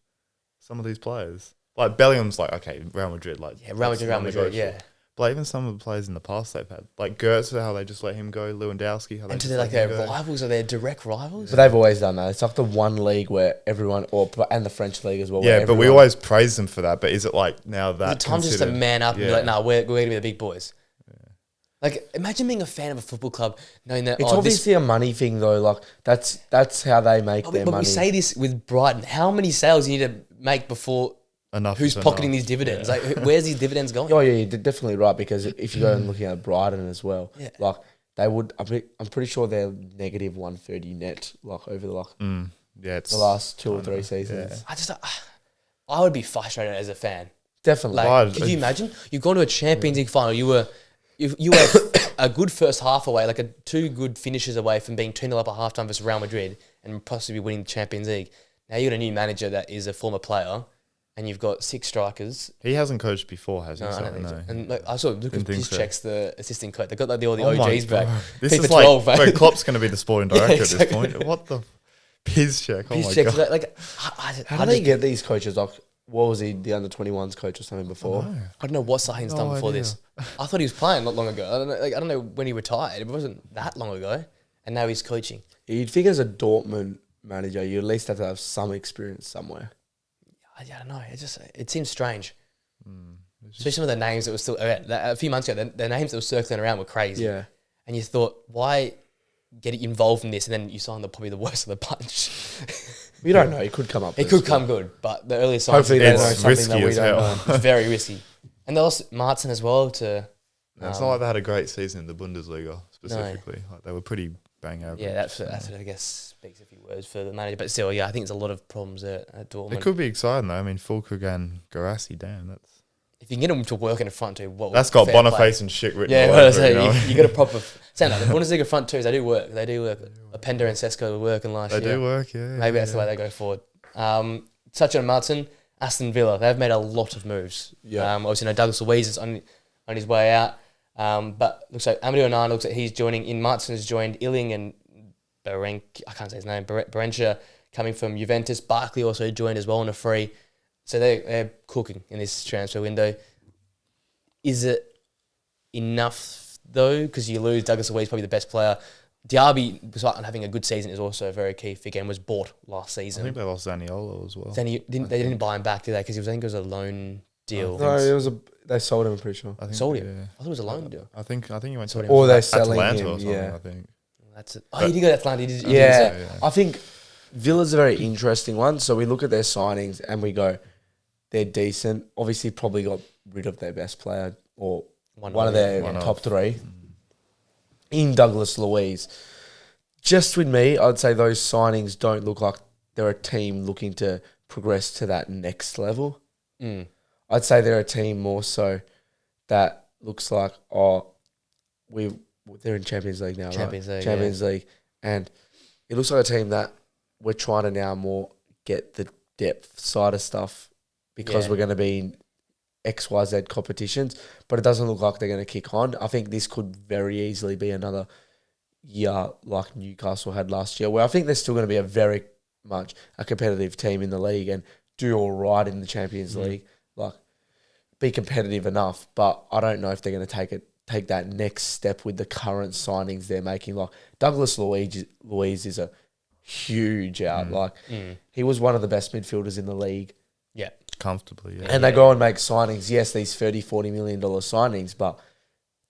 some of these players. Like Bellingham's like, okay, Real Madrid, like Real Madrid, yeah. But even some of the players in the past they've had, like Goetze, how they just let him go, Lewandowski, how they just like their rivals or their direct rivals. But they've always done that. It's like the one league where everyone, and the French league as well. Yeah, but we always praise them for that. But is it like now that is it time just to man up and be like, no, we're going to be the big boys? Yeah. Like, imagine being a fan of a football club knowing that it's obviously a money thing though. Like that's how they make their money. But we say this with Brighton. How many sales you need to make before? Enough. Who's pocketing these dividends? Yeah. Like, where's these dividends going? Oh yeah, you're definitely right, because if you go and looking at Brighton as well, like they would. I'm pretty sure they're negative 130 net, like over the it's the last 2 or 3 seasons. Yeah. I would be frustrated as a fan. Definitely. Like, could you imagine? You've gone to a Champions League final. You were a good first half away, like 2 good finishes away from being 2-0 up at halftime versus Real Madrid and possibly winning the Champions League. Now you got a new manager that is a former player. And you've got 6 strikers. He hasn't coached before, has he? No, so I don't think no. so. And like, I saw Lucas Piszczek's the assistant coach. They got like all the Oh OGs back. This is like, bro, Klopp's going to be the sporting director at this point. What the? Piszczek, oh my God. Like, how do they get these coaches? Like, what was he, the under-21s coach or something before? I don't know what Sahin's done before this. I thought he was playing not long ago. I don't know when he retired. It wasn't that long ago. And now he's coaching. You'd think as a Dortmund manager, you at least have to have some experience somewhere. I don't know. It seems strange. Especially some of the names that were still a few months ago. The names that were circling around were crazy. Yeah, and you thought, why get involved in this? And then you signed probably the worst of the bunch. You don't know. It could come up. It could come good, but the early signs. Hopefully, they know something that we don't know. It's very risky. And they lost Martin as well to. It's not like they had a great season in the Bundesliga specifically. No. Like they were pretty bang average. Yeah, that's I guess speaks a few words for the manager, but still, I think there's a lot of problems at Dortmund. It could be exciting though. I mean, Fulkrug and Garassi, damn, that's. If you can get them to work in the front two, that's got Boniface and shit written. Yeah, all over it, you got a proper. Sound like the Bundesliga front twos. They do work. Openda and Sesko were working last year. They do work, yeah. Maybe that's the way they go forward. Touching on Martin, Aston Villa, they've made a lot of moves. Yeah. Obviously, Douglas Luiz is on his way out. But looks like Amadou Onana looks like he's joining in. Martin has joined Illing and I can't say his name, Berentia coming from Juventus. Barkley also joined as well on a free. So they're cooking in this transfer window. Is it enough though? Because you lose Douglas Luiz, probably the best player. Diaby, besides having a good season, is also a very key figure and was bought last season. I think they lost Zaniolo as well. They didn't buy him back, did they? Because I think it was a loan deal. No, they sold him, I'm pretty sure. Sold him? Yeah. I thought it was a loan deal. I think he went to or they're selling Atalanta him, or something, I think. That's it. Oh, you did go to Atlanta. Yeah. I think Villa's a very interesting one. So we look at their signings and we go, they're decent. Obviously, probably got rid of their best player or one of their top 3 in Douglas Luiz. Just with me, I'd say those signings don't look like they're a team looking to progress to that next level. I'd say they're a team more so that looks like, they're in Champions League now, Champions League. And it looks like a team that we're trying to now more get the depth side of stuff because we're going to be in XYZ competitions, but it doesn't look like they're going to kick on. I think this could very easily be another year like Newcastle had last year, where I think they're still going to be a very much a competitive team in the league and do all right in the Champions League, like be competitive enough, but I don't know if they're going to take that next step with the current signings they're making. Like Douglas Luiz is a huge out. He was one of the best midfielders in the league. Yeah. Comfortably, yeah. And they go and make signings. Yes, these $30-40 million signings, but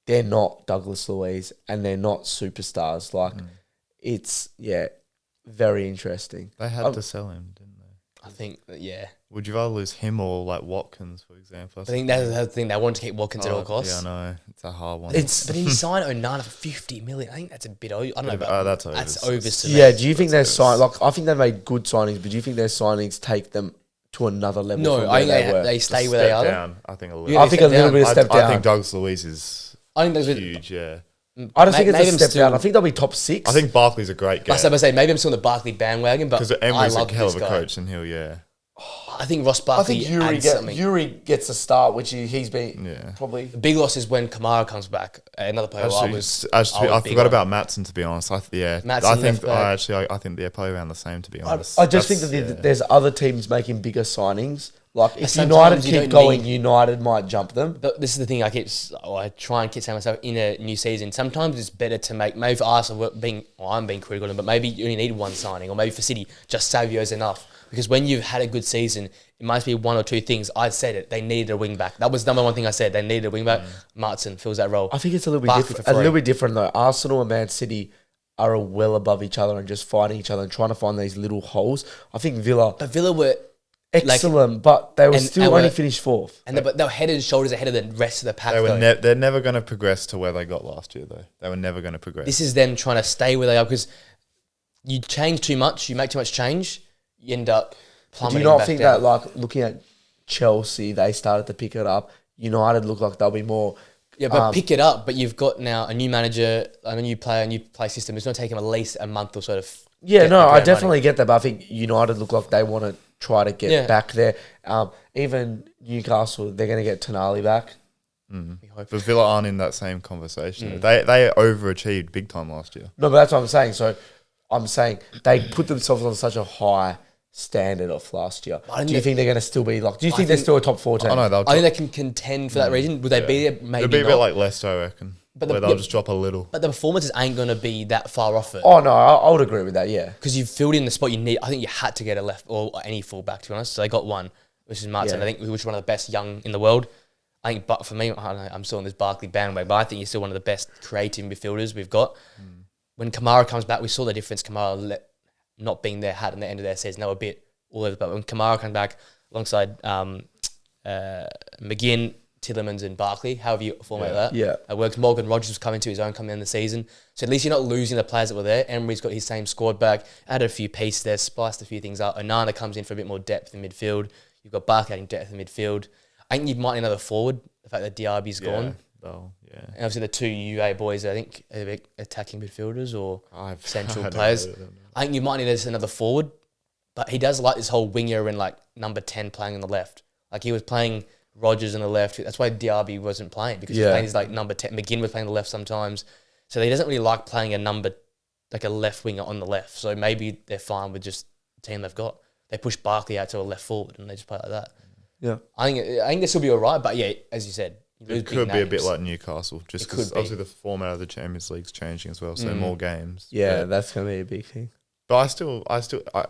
they're not Douglas Luiz and they're not superstars. It's, very interesting. They had to sell him, didn't they? I think, Would you rather lose him or like Watkins, for example? I think that's the thing. They want to keep Watkins at all costs. Yeah, I know. It's a hard one. But he signed Onana for $50 million. I think that's a bit. I don't know. But that's overs to me. Yeah. Do you think their I think they made good signings, but do you think their signings take them to another level? No, I think they stay where they are. Down, I think a little. I think a little bit of step down. I think Douglas Luiz is huge. Yeah. I don't think it's a step down. I think they'll be top 6. I think Barkley's a great guy. I say maybe I'm still on the Barkley bandwagon, but because Emery's a hell of a coach, and I think Ross Barkley. I think Yuri gets a start, which he's been probably. The big loss is when Kamara comes back. Another player I forgot about Maatsen, to be honest. I think probably around the same, to be honest. I just think that there's other teams making bigger signings. Like if United keep going, United might jump them. But this is the thing. I try and keep saying myself in a new season. Sometimes it's better to make. Maybe for Arsenal, I'm being critical of them, but maybe you only need one signing, or maybe for City, just Savio's enough. Because when you've had a good season, it must be one or two things. I said it. They needed a wing back. That was number one thing I said. They needed a wing back. Maatsen fills that role. I think it's a little bit different though. Arsenal and Man City are well above each other and just fighting each other and trying to find these little holes. I think Villa were excellent, but they were still only finished 4th. But they were head and shoulders ahead of the rest of the pack. They're never going to progress to where they got last year, though. They were never going to progress. This is them trying to stay where they are because you change too much, you make too much change, you end up plummeting. Do you not think that, like, looking at Chelsea, they started to pick it up? United look like they'll be more. Yeah, but pick it up. But you've got now a new manager, a new player, a new play system. It's going to take them at least a month or so to. I definitely get that. But I think United look like they want to try to get back there. Even Newcastle, they're going to get Tonali back. But Villa aren't in that same conversation. They overachieved big time last year. No, but that's what I'm saying. So I'm saying they put themselves on such a high standard of last year. Do you think they're going to still be like? Do you think they're still a top 4 team? I think they can contend for that reason. Would they be there? Maybe it'd be not. a bit like Leicester, I reckon. But they'll just drop a little. But the performances ain't going to be that far off it. Oh no, I would agree with that. Yeah, because you've filled in the spot you need. I think you had to get a left or any fullback, to be honest. So they got one, which is Maatsen. I think which is one of the best young in the world. I think, but for me, I don't know, I'm still on this Barkley bandwagon. But I think you're still one of the best creative midfielders we've got. When Kamara comes back, we saw the difference. Kamara not being there had in the end of their season. They were a bit all over. But when Kamara comes back alongside McGinn, Tillemans and Barkley, however you formulate that. Yeah. It works. Morgan Rogers was coming to his own coming in the season. So at least you're not losing the players that were there. Emery's got his same squad back, added a few pieces there, spiced a few things up. Onana comes in for a bit more depth in midfield. You've got Barkley adding depth in midfield. I think you might need another forward, the fact that Diaby's gone. Yeah. And obviously the two UA boys, I think, are attacking midfielders or central players. I think you might need another forward, but he does like this whole winger and like number 10 playing on the left. Like he was playing Rogers on the left. That's why Diaby wasn't playing because he was playing his like number 10. McGinn was playing the left sometimes. So he doesn't really like playing like a left winger on the left. So maybe they're fine with just the team they've got. They push Barkley out to a left forward and they just play like that. Yeah. I think this will be all right. But yeah, as you said, it could be a bit like Newcastle, just because obviously the format of the Champions League's changing as well, so more games. Yeah, that's going to be a big thing. But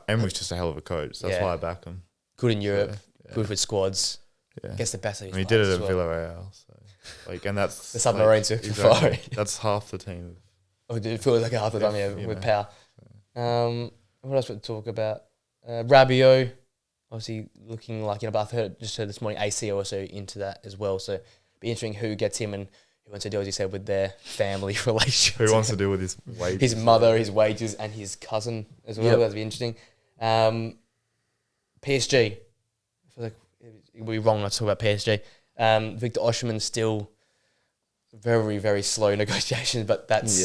Emery's just a hell of a coach. That's why I back him. Good in Europe, good with squads. Yeah. Gets the best of his he did it at Villarreal. So, and that's the submarine exactly. That's half the team. It feels like half the time, with power. What else would we talk about? Rabiot, obviously looking like, but I've heard this morning AC also into that as well. So be interesting who gets him and who wants to do, as you said, with their family relations. Who wants to deal with his wages? His mother, his wages, and his cousin as well. That'd be interesting. PSG. I feel like it would be wrong not to talk about PSG. Victor Osimhen's still very, very slow negotiations, but that's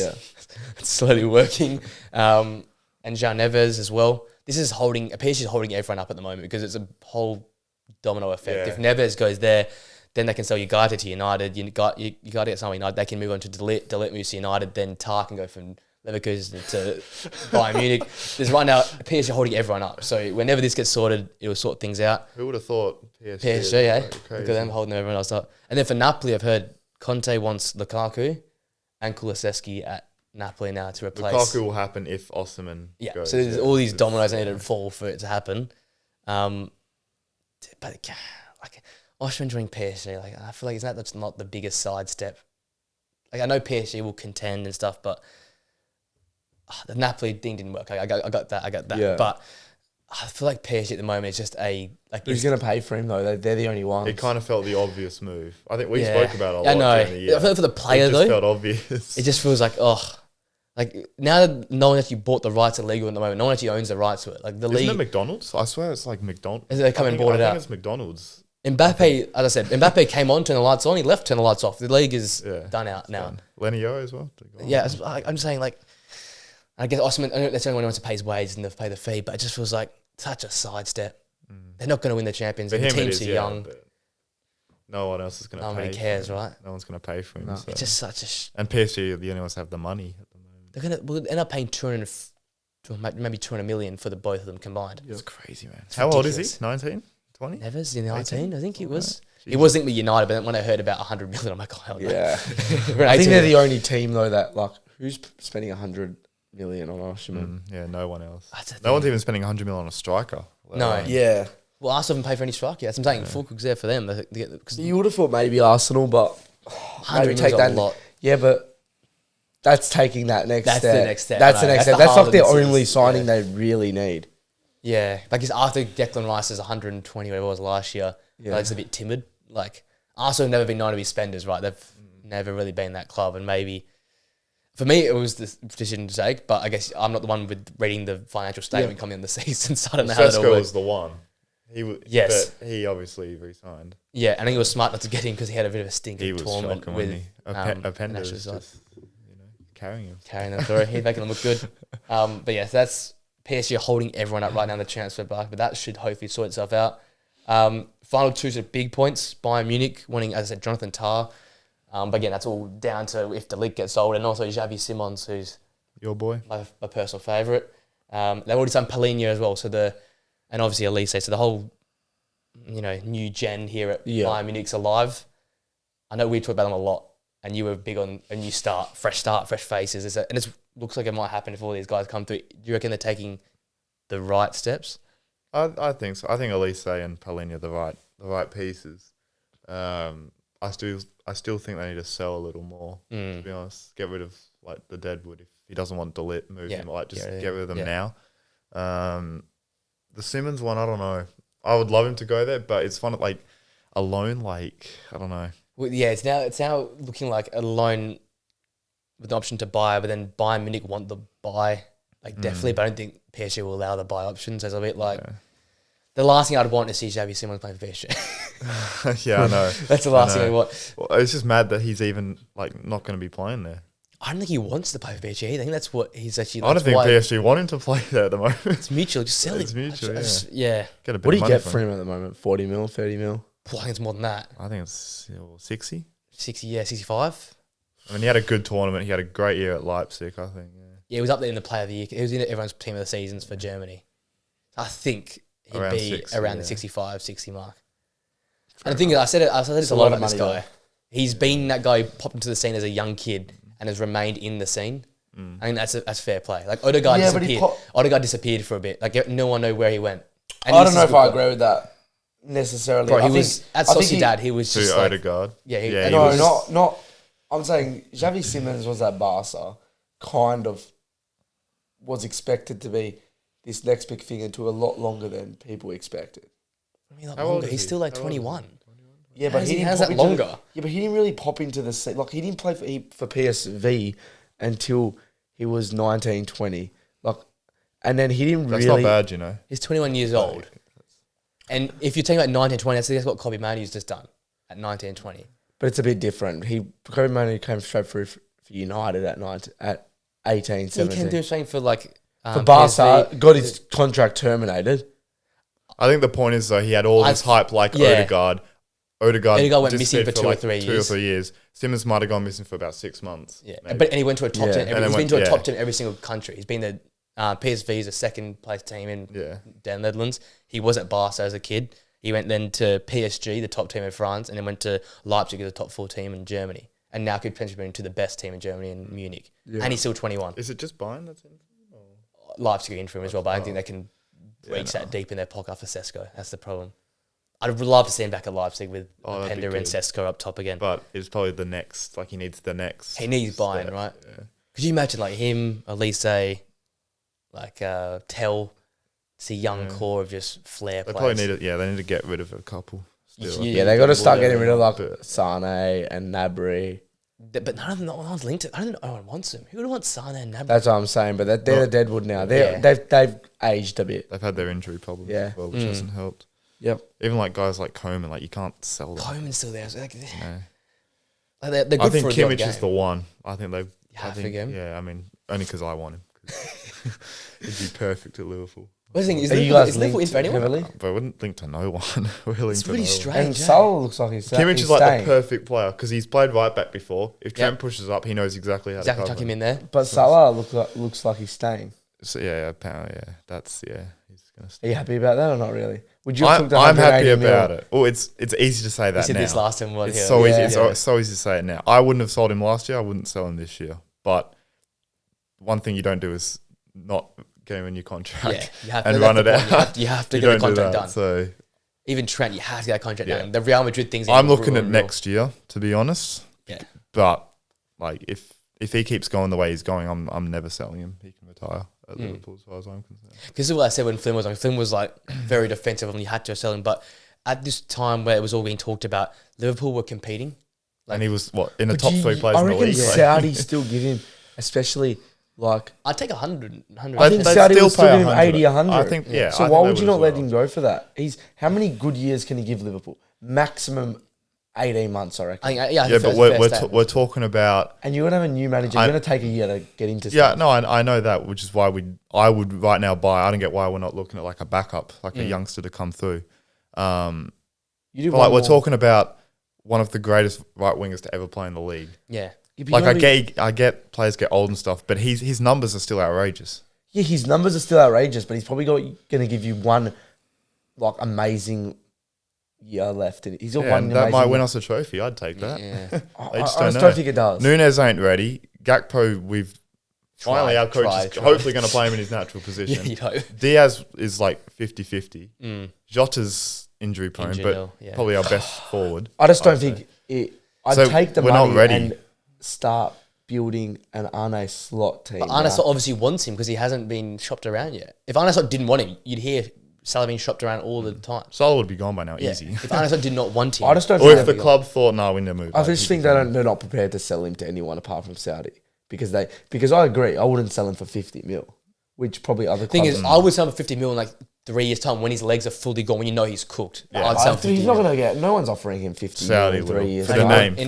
it's slowly working. And João Neves as well. This is PSG is holding everyone up at the moment because it's a whole domino effect. If Neves goes there, then they can sell Ugarte to United. You got to get someone United. They can move on to Delit moves to United. Then Tar can go from Leverkusen to Bayern Munich. There's right now PSG holding everyone up. So whenever this gets sorted, it will sort things out. Who would have thought PSG? Yeah, look at them holding everyone else up. And then for Napoli, I've heard Conte wants Lukaku and Kulusevski at Napoli now to replace. Lukaku will happen if Osimhen goes. So there's all these dominoes that need to fall for it to happen. But like Osimhen joining PSG, like I feel like that's not the biggest sidestep. Like I know PSG will contend and stuff, but the Napoli thing didn't work. I got that. Yeah. But I feel like PSG at the moment is just who's going to pay for him though? They're the only ones. It kind of felt the obvious move. I think we spoke about it a lot. I know. During the year. I feel for the player though, it just felt obvious. It just feels like like now that no one actually bought the rights to legal at the moment, no one actually owns the rights to it. Like the league. Isn't it McDonald's? I swear it's like McDonald's. Is it they come and bought it out? I think it's McDonald's. Mbappe, as I said, Mbappe came on, turned the lights on, he left, turned the lights off. The league is done out now. Lenny O as well. Yeah, I'm saying like, I guess Osman, I know that's the only one who wants to pay his wage and to pay the fee, but it just feels like such a sidestep. They're not going to win the Champions. The team's too young. No one else is going to pay. Nobody cares, right? No one's going to pay for him. No. So. It's just such a... And PSG are the only ones that have the money at the moment. We'll end up paying 200 million for the both of them combined. It's crazy, man. How old is he? 19? 20? Never's in 19, I think he was. He was linked with United, but when I heard about 100 million, I'm like, oh, hell no. Yeah. I think they're the only team, though, that, like, who's spending 100 million on Osman? Yeah, no one else. No one's even spending 100 million on a striker. No. Yeah. Well, Arsenal haven't paid for any striker. That's what I'm saying. Full cook's there for them. You would have thought maybe Arsenal, but 100 take that a lot. Yeah, but that's taking that next step. That's the next step. That's the next step. That's like the only signing they really need. Yeah, like it's after Declan Rice's 120, whatever it was last year. Yeah, it's a bit timid. Like Arsenal have never been known to be spenders, right? They've never really been that club, and maybe for me it was the decision to take. But I guess I'm not the one with reading the financial statement coming in the season, so I don't know how that all works. was the one. But he obviously resigned. Yeah, and I think it was smart not to get him because he had a bit of a stinking tournament with Appendix just carrying them through. He's making them look good. But yeah, so that's PSG holding everyone up right now in the transfer market, but that should hopefully sort itself out. Final two are big points. Bayern Munich winning, as I said, Jonathan Tah. But again, that's all down to if the league gets sold, and also Xavi Simons, who's your boy, my personal favourite. They've already signed Paulinho as well, and obviously Elise. So the whole, new gen here at Bayern Munich's alive. I know we talk about them a lot, and you were big on a new start, fresh faces. And it looks like it might happen if all these guys come through. Do you reckon they're taking the right steps? I think so. I think Elise and Paulinho are the right pieces. I still think they need to sell a little more. To be honest, get rid of like the Deadwood if he doesn't want to move him. Like just get rid of them now. The Simmons one, I don't know. I would love him to go there, but it's fun. Like a loan, like I don't know. Well, yeah, it's now looking like a loan with the option to buy, but then Bayern Munich want the buy, like definitely. But I don't think PSG will allow the buy options. So it's a bit like the last thing I'd want to see Xavi Simons play for PSG. Yeah, I know. That's the last thing I want. Well, it's just mad that he's even like not going to be playing there. I don't think he wants to play for PSG. I think that's what he's actually. I don't think PSG want him to play there at the moment. It's mutual. Just sell him. It's mutual. Yeah. Get a bit what do you get for him at the moment? 40 mil, 30 mil? I think it's more than that. I think it's 60. 60, 65. I mean, he had a good tournament. He had a great year at Leipzig, I think. Yeah, he was up there in the Player of the Year. He was in everyone's team of the seasons for Germany. I think he'd be around the 65, 60 mark. And the thing is, I said it's a lot about this guy. He's been that guy who popped into the scene as a young kid and has remained in the scene. I think that's fair play. Like Odegaard disappeared. Odegaard disappeared for a bit. Like no one knew where he went. And I don't know if I agree with that necessarily. Bro, he was at Sociedad. He was just like Odegaard. Yeah, not. I'm saying Xavi Simons was at Barca, kind of was expected to be this next big thing into a lot longer than people expected. I mean, longer. He's still like 21. Yeah, but he didn't that longer. But he didn't really pop into the scene. Like he didn't play for PSV until he was 19, 20. Like, and then he didn't really. That's not bad, He's 21 years old. And if you're talking about 19, 20, that's what Kobe Manu's just done at 19, 20. But it's a bit different. Kobe Manu came straight through for United at 18, 17. He can do something for like for Barca. Got his contract terminated. I think the point is though he had all this hype like Odegaard. Odegaard went missing for 2 or 3 years. Simmons might have gone missing for about 6 months. Yeah, and he went to a top 10. He's been to a top 10 every single country. He's been the PSV's a second place team in the Netherlands. He was at Barca as a kid. He went then to PSG, the top team in France, and then went to Leipzig as a top 4 team in Germany. And now could potentially be into the best team in Germany in Munich. Yeah. And he's still 21. Is it just Bayern that's in for him? Leipzig are in for him as well, but I don't think they can reach that deep in their pocket for Sesko. That's the problem. I'd love to see him back at Leipzig with Pender and Sesko up top again. But it's probably the next, like he needs the next. He needs Bayern, right? Yeah. Could you imagine like him, Elise, like Tell, it's a young core of just flair players. Probably they need to get rid of a couple. They got to start getting rid of like Sane and Gnabry. But no one's linked to. I don't know. No one wants him. Who would want Sane and Gnabry? That's what I'm saying. But they're the deadwood now. They've aged a bit. They've had their injury problems as well, which hasn't helped. Yep. Even like guys like Coman, like you can't sell them. Coman's still there. So like, No. they're good I think for a Kimmich is the one. I think they've. Half a game. Yeah, I mean, only because I want him. He'd be perfect at Liverpool. What's the thing? Is Liverpool in for anyone? Heavily? But I wouldn't link to no one. It's really strange. And Salah looks like he's Kimmich he's is like staying. the perfect player because he's played right back before. If Trent pushes up, he knows exactly how to cover tuck him in there. But Salah looks like he's staying. So yeah, apparently, he's gonna Are stay. you happy about that or not really? Would you? I'm happy about it. Oh, it's easy to say that You said now. this last time. It's so easy. It's so easy to say it now. I wouldn't have sold him last year. I wouldn't sell him this year. But one thing you don't do is not get him a new contract and run it out. You have to get the contract done. So even Trent, you have to get a contract done. The Real Madrid thing's. I'm looking at next year, to be honest. Yeah. But like if he keeps going the way he's going, I'm never selling him. He can retire at Liverpool as far as I'm concerned. This is what I said when Flynn was on. Flynn was like very defensive and you had to sell him. But at this time where it was all being talked about, Liverpool were competing. And he was in the top 3 players in the league. I reckon Saudi still give him, especially like. I'd take 100. I think Saudi will still give him 80, 100. I think, So why would you not let him go for that? How many good years can he give Liverpool? Maximum 18 months, I reckon. But we're talking about... And you're going to have a new manager. You're going to take a year to get into stuff. Yeah, no, I know that, which is why I would right now buy... I don't get why we're not looking at like a backup, like a youngster to come through. We're talking about one of the greatest right wingers to ever play in the league. Yeah. Like I get players get old and stuff, but his numbers are still outrageous. Yeah, his numbers are still outrageous, but he's probably going to give you one like amazing year left. He's got one. That might win us a trophy. I'd take that. Yeah. I just don't think it does. Nunes ain't ready. Gakpo, finally our coach is hopefully going to play him in his natural position. you'd hope. Diaz is like 50-50. Jota's injury prone, probably our best forward. I just don't think it. I'd take the money and start building an Arne Slott team. But Arne Slott obviously wants him because he hasn't been shopped around yet. If Arne Slott didn't want him, you'd hear Salah being shopped around all the time. Salah would be gone by now, easy. If Arne Slott did not want him. I just don't or if the club thought, no, we need to move. I just think they're not prepared to sell him to anyone apart from Saudi. Because I agree, I wouldn't sell him for 50 mil, which probably other clubs... Thing is, I would sell him for 50 mil in like 3 years' time when his legs are fully gone, when you know he's cooked. Yeah. I'd sell him 50 He's not going to get... No one's offering him 50 Saudi mil in 3 years. For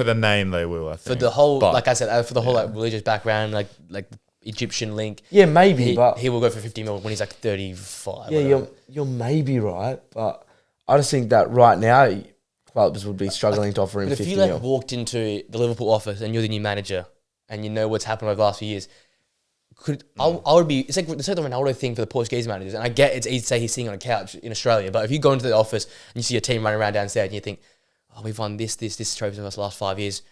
the name, they will, I think. For the whole, like I said, for the whole religious background, like Egyptian link. Yeah, maybe, but... He will go for 50 mil when he's like 35. Yeah, you're maybe right, but I just think that right now, clubs would be struggling to offer him 50 mil. If you walked into the Liverpool office and you're the new manager and you know what's happened over the last few years... I would be. It's like the Ronaldo thing for the Portuguese managers, and I get it's easy to say he's sitting on a couch in Australia, but if you go into the office and you see a team running around downstairs and you think, "Oh, we've won this trophy for us the last 5 years.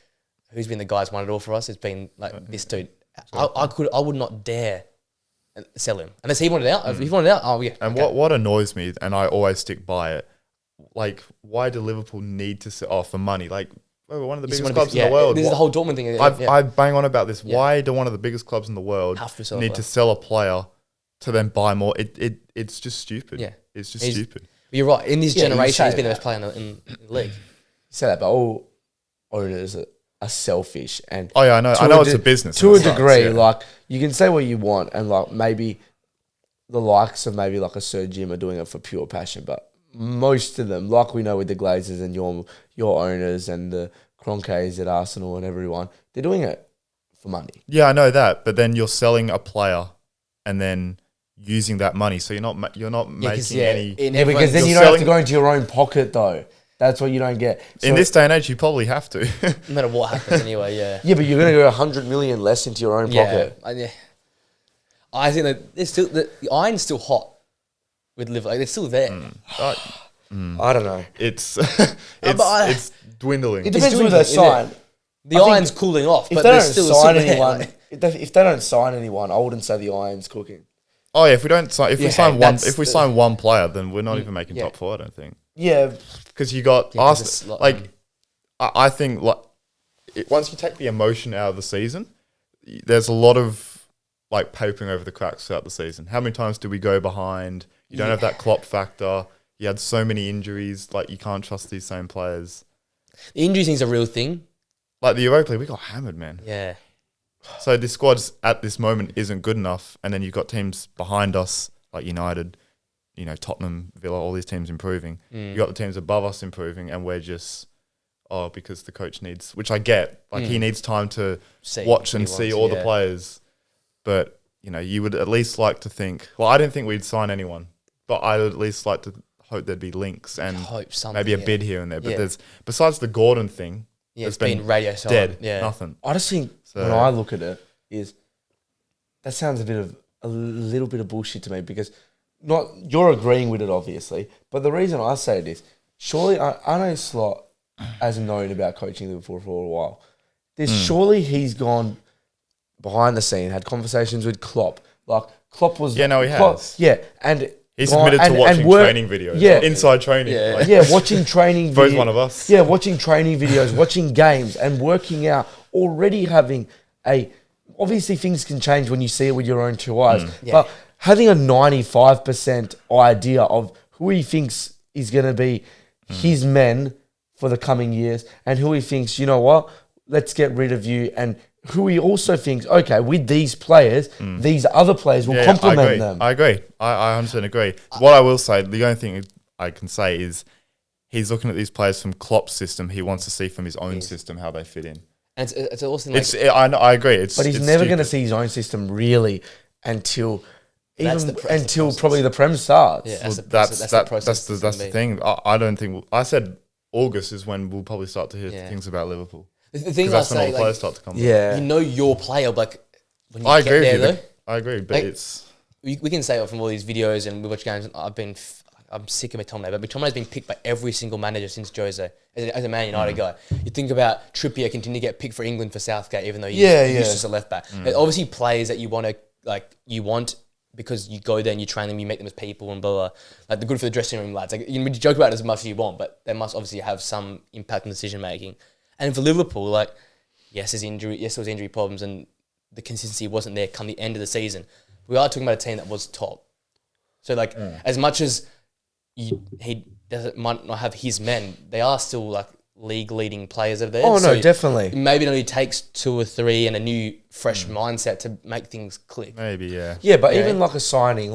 Who's been the guys won it all for us? It's been like this dude." I would not dare sell him unless he wanted out. If he wanted out, And what annoys me, and I always stick by it, like why do Liverpool need to sell for money? Like. We're one of the biggest clubs in the world. This is the whole Dortmund thing. I bang on about this. Why do one of the biggest clubs in the world need to sell a player to then buy more? It's just stupid. Yeah. It's just stupid. You're right. In this generation, he's been the best player in the league. You say that, but all owners are selfish. And I know. I know it's a business. To a degree, like, you can say what you want, and like maybe the likes of maybe like a Sir Jim are doing it for pure passion, but most of them, like we know with the Glazers and your owners and the Kroenkes at Arsenal and everyone, they're doing it for money. Yeah, I know that, but then you're selling a player and then using that money, so you're not making any. Because then you don't have to go into your own pocket though. That's what you don't get. So, in this day and age, you probably have to. No matter what happens, anyway. Yeah. Yeah, but you're going to go 100 million less into your own pocket. I think that the iron's still hot. With Liverpool, like they're still there. I don't know. It's dwindling. It depends who they sign. The iron's cooling off, but they're still sign anyone. If they don't sign anyone, I wouldn't say the iron's cooking. Oh yeah, if we sign one player, then we're not even making top four. I don't think. Yeah, because you got Arsenal. I think once you take the emotion out of the season, there's a lot of papering over the cracks throughout the season. How many times do we go behind? You don't have that Klopp factor. You had so many injuries. You can't trust these same players. The injury thing's a real thing. Like the Europa League, we got hammered, man. Yeah. So this squad at this moment isn't good enough, and then you've got teams behind us like United Tottenham, Villa, all these teams improving. You got the teams above us improving, and we're just because the coach needs, which I get, like he needs time to watch and see all the players. But you would at least like to think. Well, I didn't think we'd sign anyone, but I'd at least like to hope there'd be links and maybe a bid here and there. But there's besides the Gordon thing, it's been radio dead. Nothing. I just think when I look at it, is that sounds a little bit of bullshit to me because you're agreeing with it obviously, but the reason I say this, surely I know Slott hasn't known about coaching Liverpool for a while. Surely he's gone behind the scene, had conversations with Klopp. Like Klopp was he has. And he's submitted to watching training videos, inside training. Watching training videos. Both one of us. Yeah, watching training videos, watching games, and working out. Already having obviously things can change when you see it with your own two eyes, but having a 95% idea of who he thinks is going to be his men for the coming years, and who he thinks, you know what, let's get rid of you, and who he also thinks, okay, with these players, these other players will complement them. I agree. I 100% agree. What I will say, the only thing I can say is he's looking at these players from Klopp's system. He wants to see from his own system how they fit in. And it's also like... I agree. But he's never going to see his own system really until probably the Prem starts. Yeah, that's the thing. I don't think... I said August is when we'll probably start to hear things about Liverpool. The thing that's when all the players start to come. Yeah, your player, but when you I get agree there, with you. though, I agree, but it's we can say it from all these videos and we watch games. I'm sick of McTominay, but McTominay's been picked by every single manager since Jose as a Man United guy. You think about Trippier continue to get picked for England for Southgate, even though he's used as a left back. Obviously, players that you want because you go there and you train them, you make them as people and blah blah. Like they're good for the dressing room lads. Like you joke about it as much as you want, but they must obviously have some impact on decision making. And for Liverpool, there was injury problems and the consistency wasn't there come the end of the season. We are talking about a team that was top. So, as much as he might not have his men, they are still, league-leading players over there. Oh, no, definitely. Maybe it only takes 2 or 3 and a new, fresh mindset to make things click. Maybe, yeah. Yeah, but even a signing,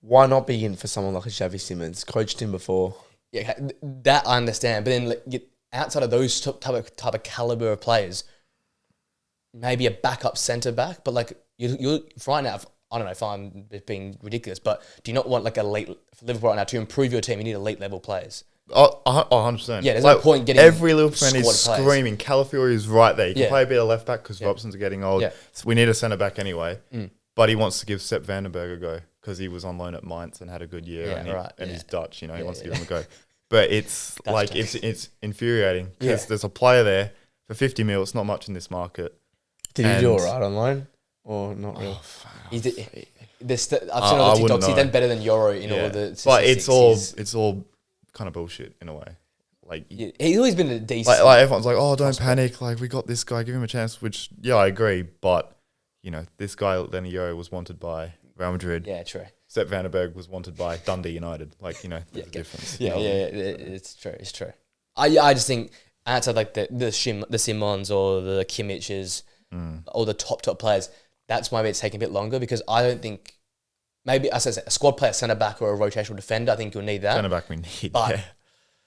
why not be in for someone like a Xavi Simons? Coached him before. Yeah, that I understand. But then, outside of those type of caliber of players, maybe a backup centre back, but you're right now. I don't know if I'm being ridiculous, but do you not want elite for Liverpool right now to improve your team? You need elite level players. 100%. Yeah, there's no point getting every Liverpool fan is screaming. Calafiori is right there. You can play a bit of left back because Robson's getting old. Yeah. So we need a centre back anyway. But he wants to give Sepp Vandenberg a go because he was on loan at Mainz and had a good year. And he's Dutch. He wants to give him a go. But it's it's infuriating because there's a player there for 50 mil. It's not much in this market. Did he do all right on loan or not really? I've seen all the TikToks. He's done better than Euro in all the. But it's all kind of bullshit in a way. He's always been a decent. Everyone's like, oh, don't panic. We got this guy. Give him a chance. Which I agree. But this guy then Euro was wanted by Real Madrid. Yeah, true. Sepp Vandenberg was wanted by Dundee United. There's a difference. It's true. It's true. I just think outside the Simons or the Kimmiches or the top players, that's why it's taking a bit longer because I don't think maybe as I said, a squad player, centre back or a rotational defender. I think you'll need that. Centre back we need. But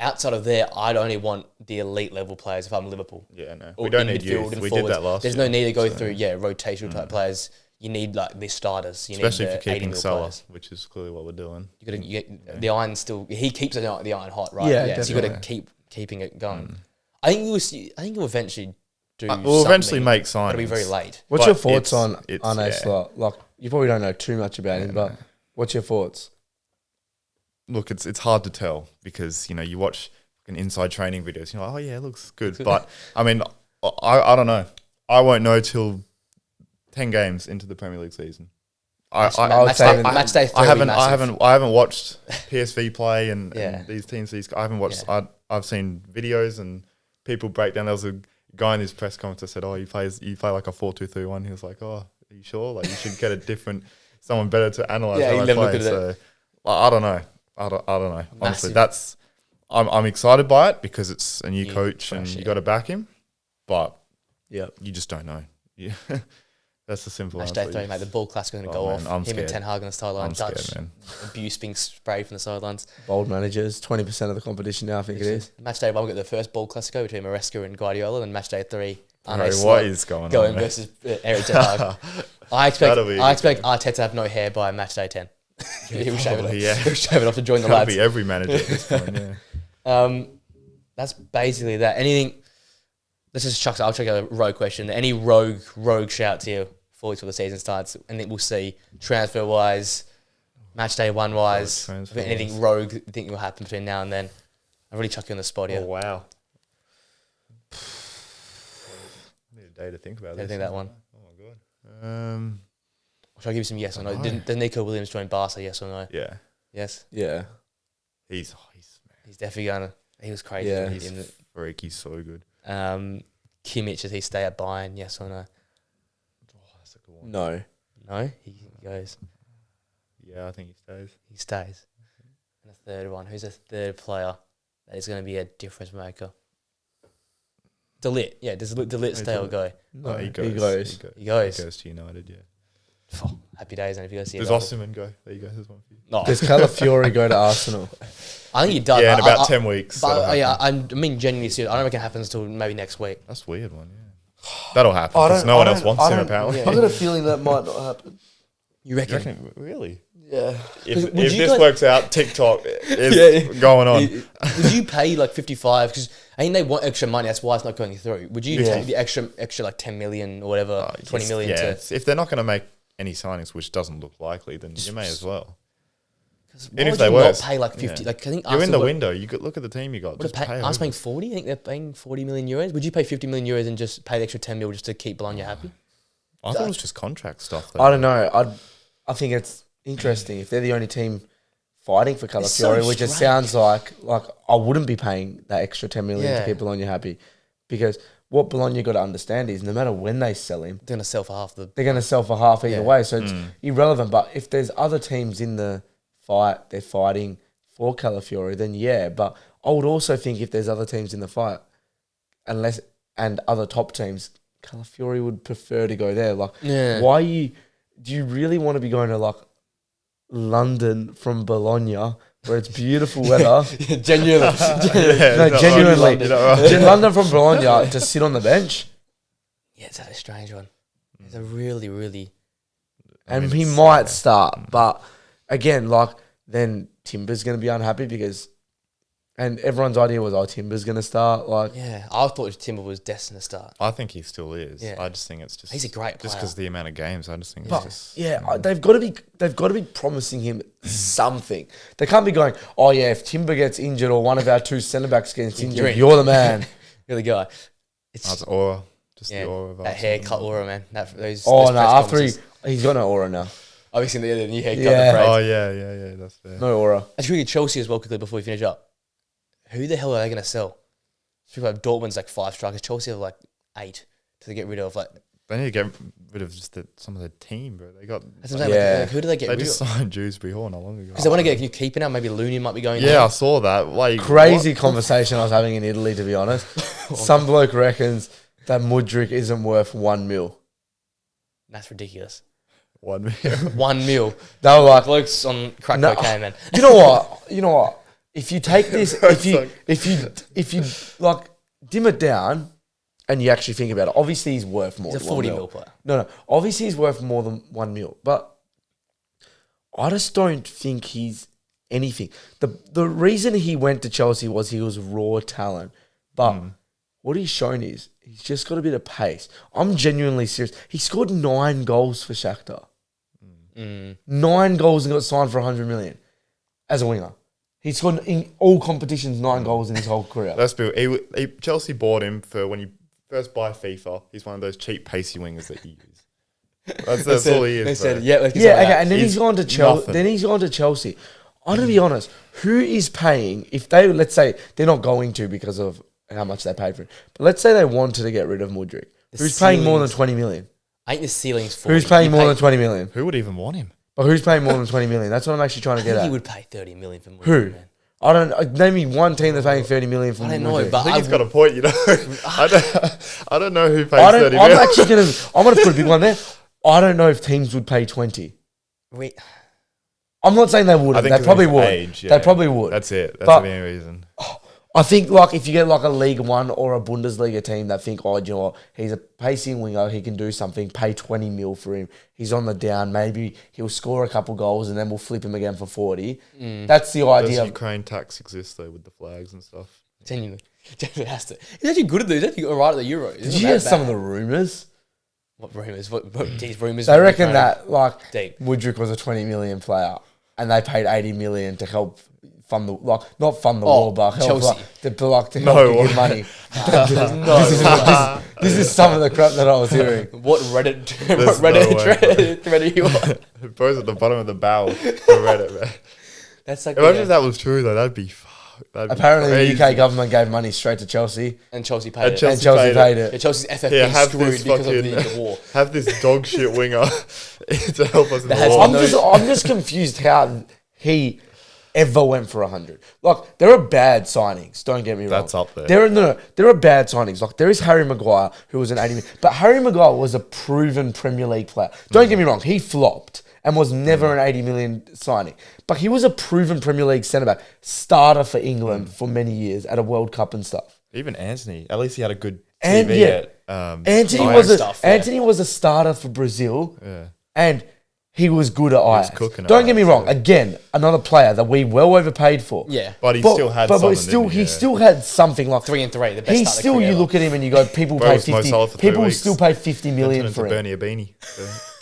outside of there, I'd only want the elite level players if I'm Liverpool. Yeah, no, we don't need youth. We did that last. There's no need to go through rotational type players. You need the starters, especially for keeping Salah, which is clearly what we're doing. You got to the iron still. He keeps the iron hot, right? Yeah, so you got to keeping it going. I think you'll eventually do. We'll eventually make signs. It'll be very late. What's your thoughts on Slott? You probably don't know too much about him, but what's your thoughts? Look, it's hard to tell because you watch an inside training videos. You're like, oh yeah, it looks good, but I mean, I don't know. I won't know till 10 games into the Premier League season. Match day 3. I haven't watched PSV play and these teams. I haven't watched. I've seen videos and people break down. There was a guy in his press conference that said, "Oh, you play like a 4-2-3-1." He was like, "Oh, are you sure? You should get a different someone better to analyze how I play." So I don't know. I don't know. Honestly, I'm excited by it because it's a new coach and you got to back him, but you just don't know. Yeah. That's the simple Match answer. day 3, mate. The ball classic is going to go off. Him and Ten Hag on the sideline. I'm scared, man. Abuse being sprayed from the sidelines. Bold managers, 20% of the competition now, I think it is. Match day 1, we got the first ball classico between Maresca and Guardiola, and match day 3, what is going on versus Eric Ten Hag. I expect Arteta to have no hair by match day 10. He'll shave it off. He'll shave it off to join the lads. That'll be every manager at this point, yeah. That's basically that. Anything? Let's just chuck. I'll chuck a rogue question. Any rogue shouts here before the season starts, and then we'll see transfer wise, match day 1 wise, anything rogue you think will happen between now and then. I really chuck you on the spot here. Oh wow. Need a day to think about this. Think that one. Oh my god. Shall I give you some yes or no? Did Nico Williams join Barca? Yes or no? Yeah. Yes. Yeah. He's definitely gonna. He was crazy. Yeah. He's freak. He's so good. Kimmich, does he stay at Bayern? Yes or no? Oh, that's a good one. No. No, he goes. Yeah, I think he stays. He stays. And the third one. Who's a third player that is going to be a difference maker? De Ligt. Yeah, does De Ligt stay or go? No, he goes. He goes to United, yeah. Oh, happy days, and if you go see does Osimhen go? There you go. There's one for you. No. Does Calafiori go to Arsenal? I think he does. Yeah, in about 10 weeks. But yeah, I mean, genuinely serious. I don't reckon it happens until maybe next week. That's a weird one, yeah. That'll happen because no one else wants him, apparently. I've got a feeling that might not happen. You reckon? Really? Yeah. If this works out, TikTok is going on. Would you pay like 55? Because I think they want extra money. That's why it's not going through. Would you take the extra like 10 million or whatever, 20 million? Yeah, if they're not going to make any signings, which doesn't look likely, then you may as well. Even if they were, not pay like 50. Yeah. Like I think you're in the window. You could look at the team you got. Just pay. Arsenal paying 40. I think they're paying 40 million euros. Would you pay 50 million euros and just pay the extra 10 mil just to keep Bologna happy? I thought it was just contract stuff. Though. I don't know. I think it's interesting if they're the only team fighting for Calafiori, which it sounds like I wouldn't be paying that extra 10 million to keep Bologna happy, because what Bologna got to understand is no matter when they sell him, they're going to sell for half either way. So it's irrelevant. But if there's other teams in the fight, they're fighting for Calafiori, then yeah. But I would also think if there's other teams in the fight, and other top teams, Calafiori would prefer to go there. Like, do you really want to be going to like London from Bologna, where it's beautiful weather? Genuinely. London from Bologna to sit on the bench. Yeah, it's a strange one. It's a really, really... And he might start, but again, then Timber's going to be unhappy because... And everyone's idea was, Timber's going to start. Yeah, I thought Timber was destined to start. I think he still is. Yeah. I just think it's just... He's a great player. Just because of the amount of games, I just think but, it's just... Yeah, they've got to be promising him something. They can't be going, if Timber gets injured or one of our two centre-backs gets injured, you're the man. You're the guy. That's aura. Just the aura of that haircut aura, man. Those after he's got no aura now. I've seen the new haircut. Yeah, that's fair. No aura. Let's look at Chelsea as well quickly before we finish up. Who the hell are they going to sell? People have Dortmund's 5 strikers. Chelsea have 8 to get rid of. They need to get rid of just some of the team, bro. They got... That's what I'm saying. Who do they get rid of? They just signed Dewsbury Hall not long ago. Because they want to get a new keeper now. Maybe Looney might be going there. I saw that. Crazy conversation I was having in Italy, to be honest. Some bloke reckons that MUDRYK isn't worth 1 mil. That's ridiculous. 1 mil? 1 mil. They were blokes on crack cocaine, man. You know what? If you take this, if you dim it down, and you actually think about it, obviously he's worth more. He's a 40 mil player. No, obviously he's worth more than 1 mil. But I just don't think he's anything. The reason he went to Chelsea was he was raw talent, but what he's shown is he's just got a bit of pace. I'm genuinely serious. He scored 9 goals for Shakhtar. 9 goals and got signed for 100 million as a winger. He's scored in all competitions 9 goals in his whole career. That's Bill. Chelsea bought him for when you first buy FIFA. He's one of those cheap, pacey wingers that you use. That's all he is. They said, okay, and then he's gone to Chelsea. Then he's gone to Chelsea. I'm gonna be honest. Who is paying? If they, let's say, they're not going to because of how much they paid for it. But let's say they wanted to get rid of MUDRYK. Who's paying more than 20 million? I think the ceiling's 40. Who's paying more than 20 million? Who would even want him? But who's paying more than 20 million? That's what I'm actually trying to get at. He would pay 30 million for MUDRYK. Who? Man. I don't name me one team that's paying 30 million for MUDRYK. I don't know, but I think he's got a point. I don't know who pays 30 million. I'm gonna put a big one there. I don't know if teams would pay 20. Wait. I'm not saying they wouldn't. They probably would. Age, They probably would. That's it. That's the main reason. I think like if you get like a League One or a Bundesliga team that think, oh, you know what, he's a pacing winger, he can do something, pay 20 mil for him. He's on the down. Maybe he'll score a couple goals and then we'll flip him again for 40. That's the idea. Does Ukraine tax exist though with the flags and stuff? Genuinely. It has to. He's actually good at those. He's actually all right at the Euro. Did you hear some of the rumours? What rumours? These rumours? They reckon that like deep. MUDRYK was a 20 million player and they paid 80 million to help fund the not fund the war, but help Chelsea. to help to give money. This is some of the crap that I was hearing. What Reddit thread are you on? Bro's at the bottom of the barrel for Reddit, man. That's like imagine if that was true though. That'd be apparently the UK government gave money straight to Chelsea, and Chelsea paid it. Chelsea paid it. Yeah, Chelsea's FFP screwed because of the war. Have this dog shit winger to help us in the war. I'm just confused how he ever went for 100. Like, there are bad signings, don't get me wrong. That's up there. There are bad signings. Like, there is Harry Maguire, who was an 80 million. But Harry Maguire was a proven Premier League player. Don't get me wrong, he flopped and was never an 80 million signing. But he was a proven Premier League centre-back, starter for England for many years at a World Cup and stuff. Even Anthony, at least he had a good And TV yeah, Anthony was a starter for Brazil, and he was good at Ajax. Don't get me wrong. Again, another player that we well overpaid for. Yeah, but he still had something. He still had something like 3 and 3. The best. He still, you look at him and you go, people pay 50. People still pay 50 million for him. Bernie a beanie.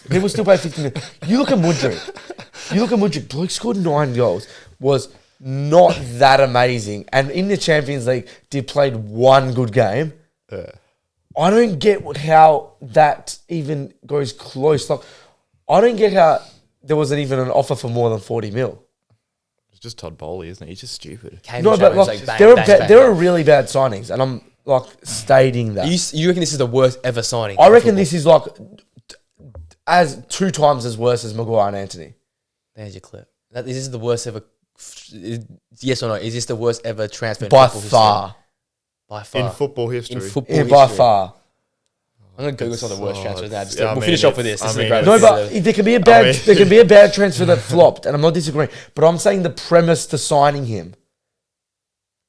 People still pay 50 million. You look at MUDRYK. Bloke scored 9 goals. Was not that amazing, and in the Champions League, played one good game. I don't get how that even goes close. Like, I don't get how there wasn't even an offer for more than 40 mil. It's just Todd Bowley, isn't it? He's just stupid. No, but like, there are really bad signings, and I'm like stating that. You reckon this is the worst ever signing? I reckon this is like as 2 times as worse as Maguire and Anthony. There's your clip. Is this the worst ever? Yes or no? Is this the worst ever transfer by far? By far in football history. By far. I'm gonna Google some of the worst transfers now. We'll finish off with this. No, but there can be a bad. There can be a bad transfer that flopped, and I'm not disagreeing. But I'm saying the premise to signing him.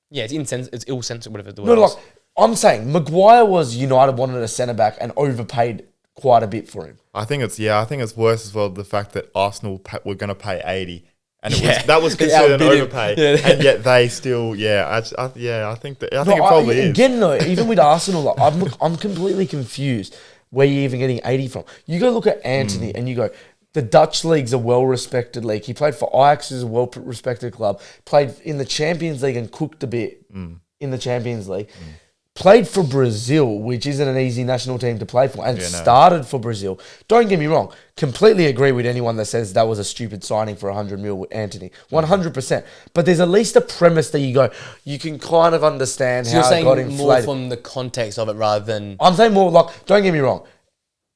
Yeah, it's insensitive. It's ill-sensitive. Whatever the word. No, like I'm saying, Maguire was United wanted a centre back and overpaid quite a bit for him. I think it's worse as well the fact that Arsenal were going to pay 80, and that was considered an overpay, and yet they still I think it probably is. Again, though, even with Arsenal, like, I'm completely confused where you're even getting 80 from. You go look at Anthony and you go, the Dutch league's a well-respected league. He played for Ajax, who's a well-respected club. Played in the Champions League and cooked a bit in the Champions League. Played for Brazil, which isn't an easy national team to play for, and started for Brazil. Don't get me wrong. Completely agree with anyone that says that was a stupid signing for 100 mil with Anthony. 100%. But there's at least a premise that you can kind of understand how it got inflated. You're saying more from the context of it rather than... I'm saying more like, don't get me wrong.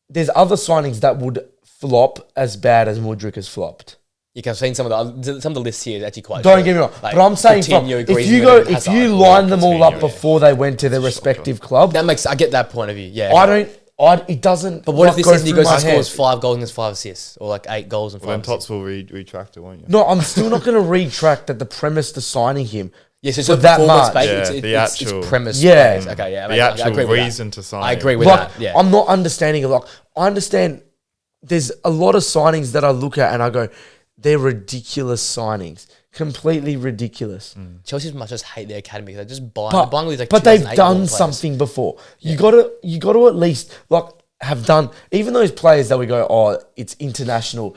There's other signings that would flop as bad as MUDRYK has flopped. You can have seen some of the lists here is actually quite. Don't get me wrong, like, but I'm saying if you line them all up before they went to their respective club, I get that point of view. Yeah, it doesn't. But what if this season he goes and scores 5 goals and has 5 assists, or like 8 goals and 5 assists? Then Tots will retract it, won't you? No, I'm still not going to retract that the premise to signing him. Yes, it's that much. It's premise. Yeah, okay, yeah. The actual reason to sign. I agree with that. Yeah, I'm not understanding it. Like, I understand. There's a lot of signings that I look at and I go, they're ridiculous signings. Completely ridiculous. Chelsea must just hate their academy. They just buying these like. But they've done something before. Yeah. You got to at least like have done. Even those players that we go, oh, it's international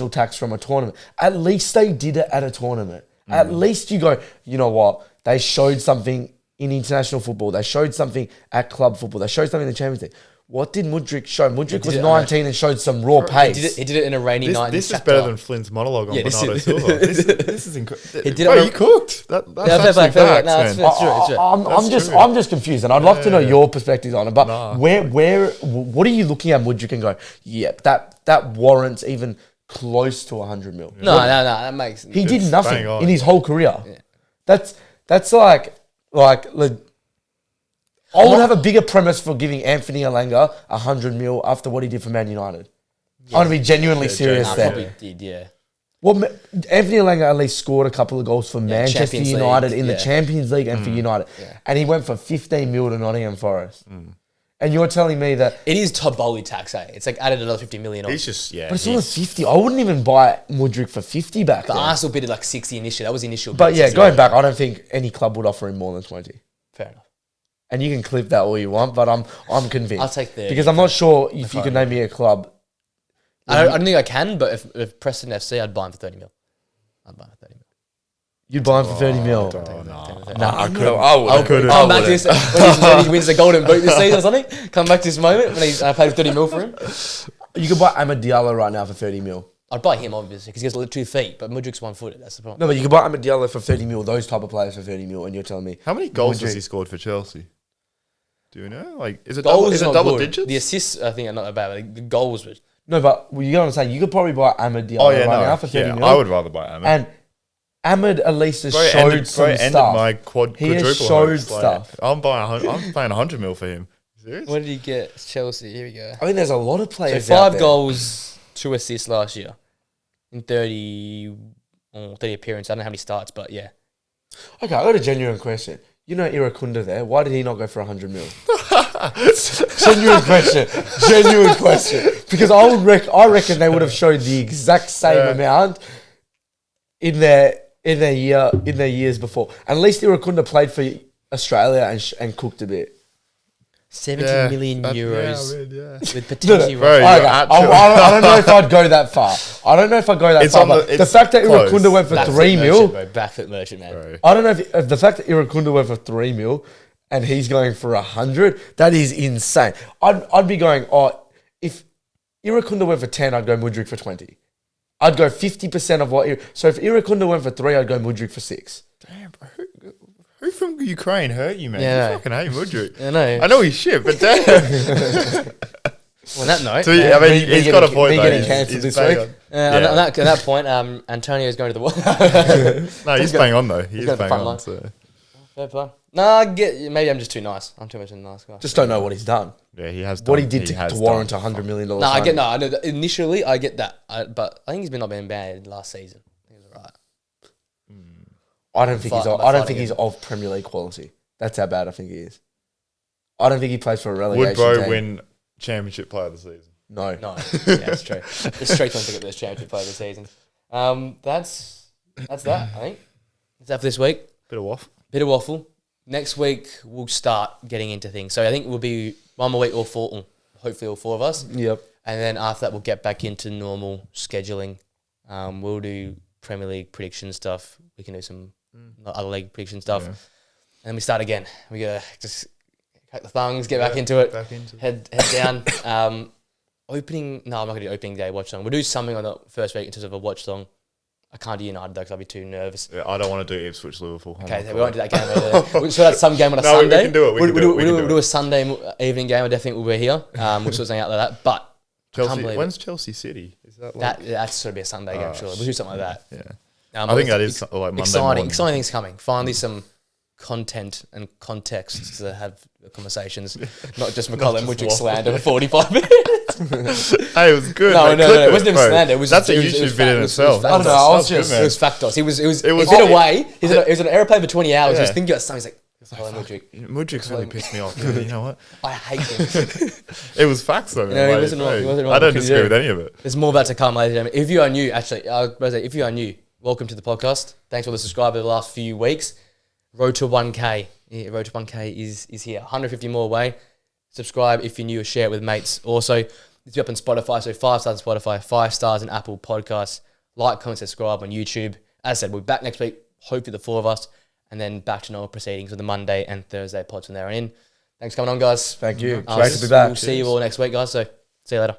tax from a tournament. At least they did it at a tournament. At least you go, you know what? They showed something in international football. They showed something at club football. They showed something in the Champions League. What did MUDRYK show? MUDRYK was 19 and showed some raw pace. He did it in a rainy night. This is better than Flynn's monologue on Bernardo Silva. This is incredible. He did it. You cooked. That's actually facts, man. I'm just confused, and I'd love to know your perspectives on it. But what are you looking at MUDRYK and go, yep, that warrants even close to 100 mil? No, that makes. He did nothing in his whole career. Yeah. That's like. I would have a bigger premise for giving Anthony Alanga 100 mil after what he did for Man United. Yeah. I'm going to be genuinely serious there. Probably did, yeah. Well, Anthony Alanga at least scored a couple of goals for Manchester United in the Champions League and for United. Yeah. And he went for 15 mil to Nottingham Forest. Mm. And you're telling me that... It is Todd Bowley tax, eh? It's like added another 50 million on. He's just, But it's only 50. I wouldn't even buy MUDRYK for 50 back then. Arsenal bidded like 60 initially. That was the initial bid. But yeah, going back, I don't think any club would offer him more than 20. Fair enough. And you can clip that all you want, but I'm convinced. I'll take 30. Because I'm not sure if you can name me a club. I don't think I can, but if Preston FC, I'd buy him for 30 mil. I'd buy him for 30 mil. You'd buy him for 30 mil? I could. Come back to this when he wins the Golden Boot this season or something. Come back to this moment when he's paid 30 mil for him. You could buy Amad Diallo right now for 30 mil. I'd buy him, obviously, because he has 2 feet, but MUDRYK's 1-footed. That's the problem. No, but you could buy Amad Diallo for 30 mil, those type of players for 30 mil, and you're telling me... How many goals has he scored for Chelsea? Do you know? Like, is it goals double digits? The assists, I think, are not that bad, but the goals were... No, but you know what I'm saying? You could probably buy Amad Diallo now for 30 mil. I would rather buy Amad. And Amad at least has showed some stuff. He has showed stuff. I'm paying 100 mil for him. Serious? What did he get? Chelsea. Here we go. I think there's a lot of players. So 5 goals, 2 assists last year in 30 appearances. I don't know how many starts, but yeah. Okay, I got a genuine question. You know Irakunda there. Why did he not go for 100 mil? Genuine question. Because I reckon they would have showed the exact same amount in their years before. And at least Irakunda played for Australia and cooked a bit. 70 million euros with potentially... I don't know if I'd go that far. But the fact that Irakunda went for 3 mil... Backfoot merchant, man. Bro. I don't know if the fact that Irakunda went for 3 mil and he's going for 100, that is insane. I'd be going, if Irakunda went for 10, I'd go MUDRYK for 20. I'd go 50% of what... So if Irakunda went for 3, I'd go MUDRYK for 6. Damn, bro. Who from Ukraine hurt you, man? Yeah, you fucking hate MUDRYK. I know he's shit, but damn. Well, on that note... So, I mean, he's got a point, though. Getting cancelled this week. On that point, Antonio's going to the... No, he's bang on, though. He's bang on, so... Fair play. No, maybe I'm just too nice. I'm too much of a nice guy. Just don't know what he's done. Yeah, he has done. What he did to warrant $100 million. I know that initially, I get that. But I think he's not been bad last season. He was alright. I don't think he's of Premier League quality. That's how bad I think he is. I don't think he plays for a relegation team. Would Bro win Championship Player of the Season? No. Yeah, that's true. The streaks won't pick up this Championship Player of the Season. That's that, I think. That's that for this week. Bit of waffle. Next week, we'll start getting into things. So I think we'll be one more week or 4, hopefully all 4 of us. Yep. And then after that, we'll get back into normal scheduling. We'll do Premier League prediction stuff. We can do some other league prediction stuff. Yeah. And then we start again. We got to just crack the thongs, get back into it, head down. I'm not going to do opening day watch song. We'll do something on the first week in terms of a watch song. I can't do United though because I'll be too nervous. Yeah, I don't want to do Ipswich Liverpool. Okay, so we won't do that game. We'll sort out some game on a Sunday. We can do it. We'll do a Sunday evening game. I definitely will be here. We'll sort something out like that. But when's Chelsea City? Is that that's sort of be a Sunday game? Sure, we'll do something like that. Yeah, I think that is like Monday exciting things coming. Finally, some content and context to have conversations, not just McCollum MUDRYK slander for 45 minutes. Hey, it was good. No, it wasn't even slander. That's a YouTube video in itself. I don't know. It was factos. It was been away. He was on an airplane for 20 hours. He was thinking about something. He's like, MUDRYK. MUDRYK's really pissed me off. You know what? I hate him. It was facts though. No, he wasn't wrong. I don't disagree with any of it. There's more about to come, ladies and gentlemen. If you are new, if you are new, welcome to the podcast. Thanks for the subscriber the last few weeks. Road to 1K. Yeah, Road to 1K is here. 150 more away. Subscribe if you're new or share it with mates. Also, it's up on Spotify. So 5 stars on Spotify, 5 stars in Apple Podcasts. Like, comment, subscribe on YouTube. As I said, we'll be back next week. Hopefully the 4 of us. And then back to normal proceedings with the Monday and Thursday pods from there on in. Thanks for coming on, guys. Thank you. Great to be back. We'll see you all next week, guys. So see you later.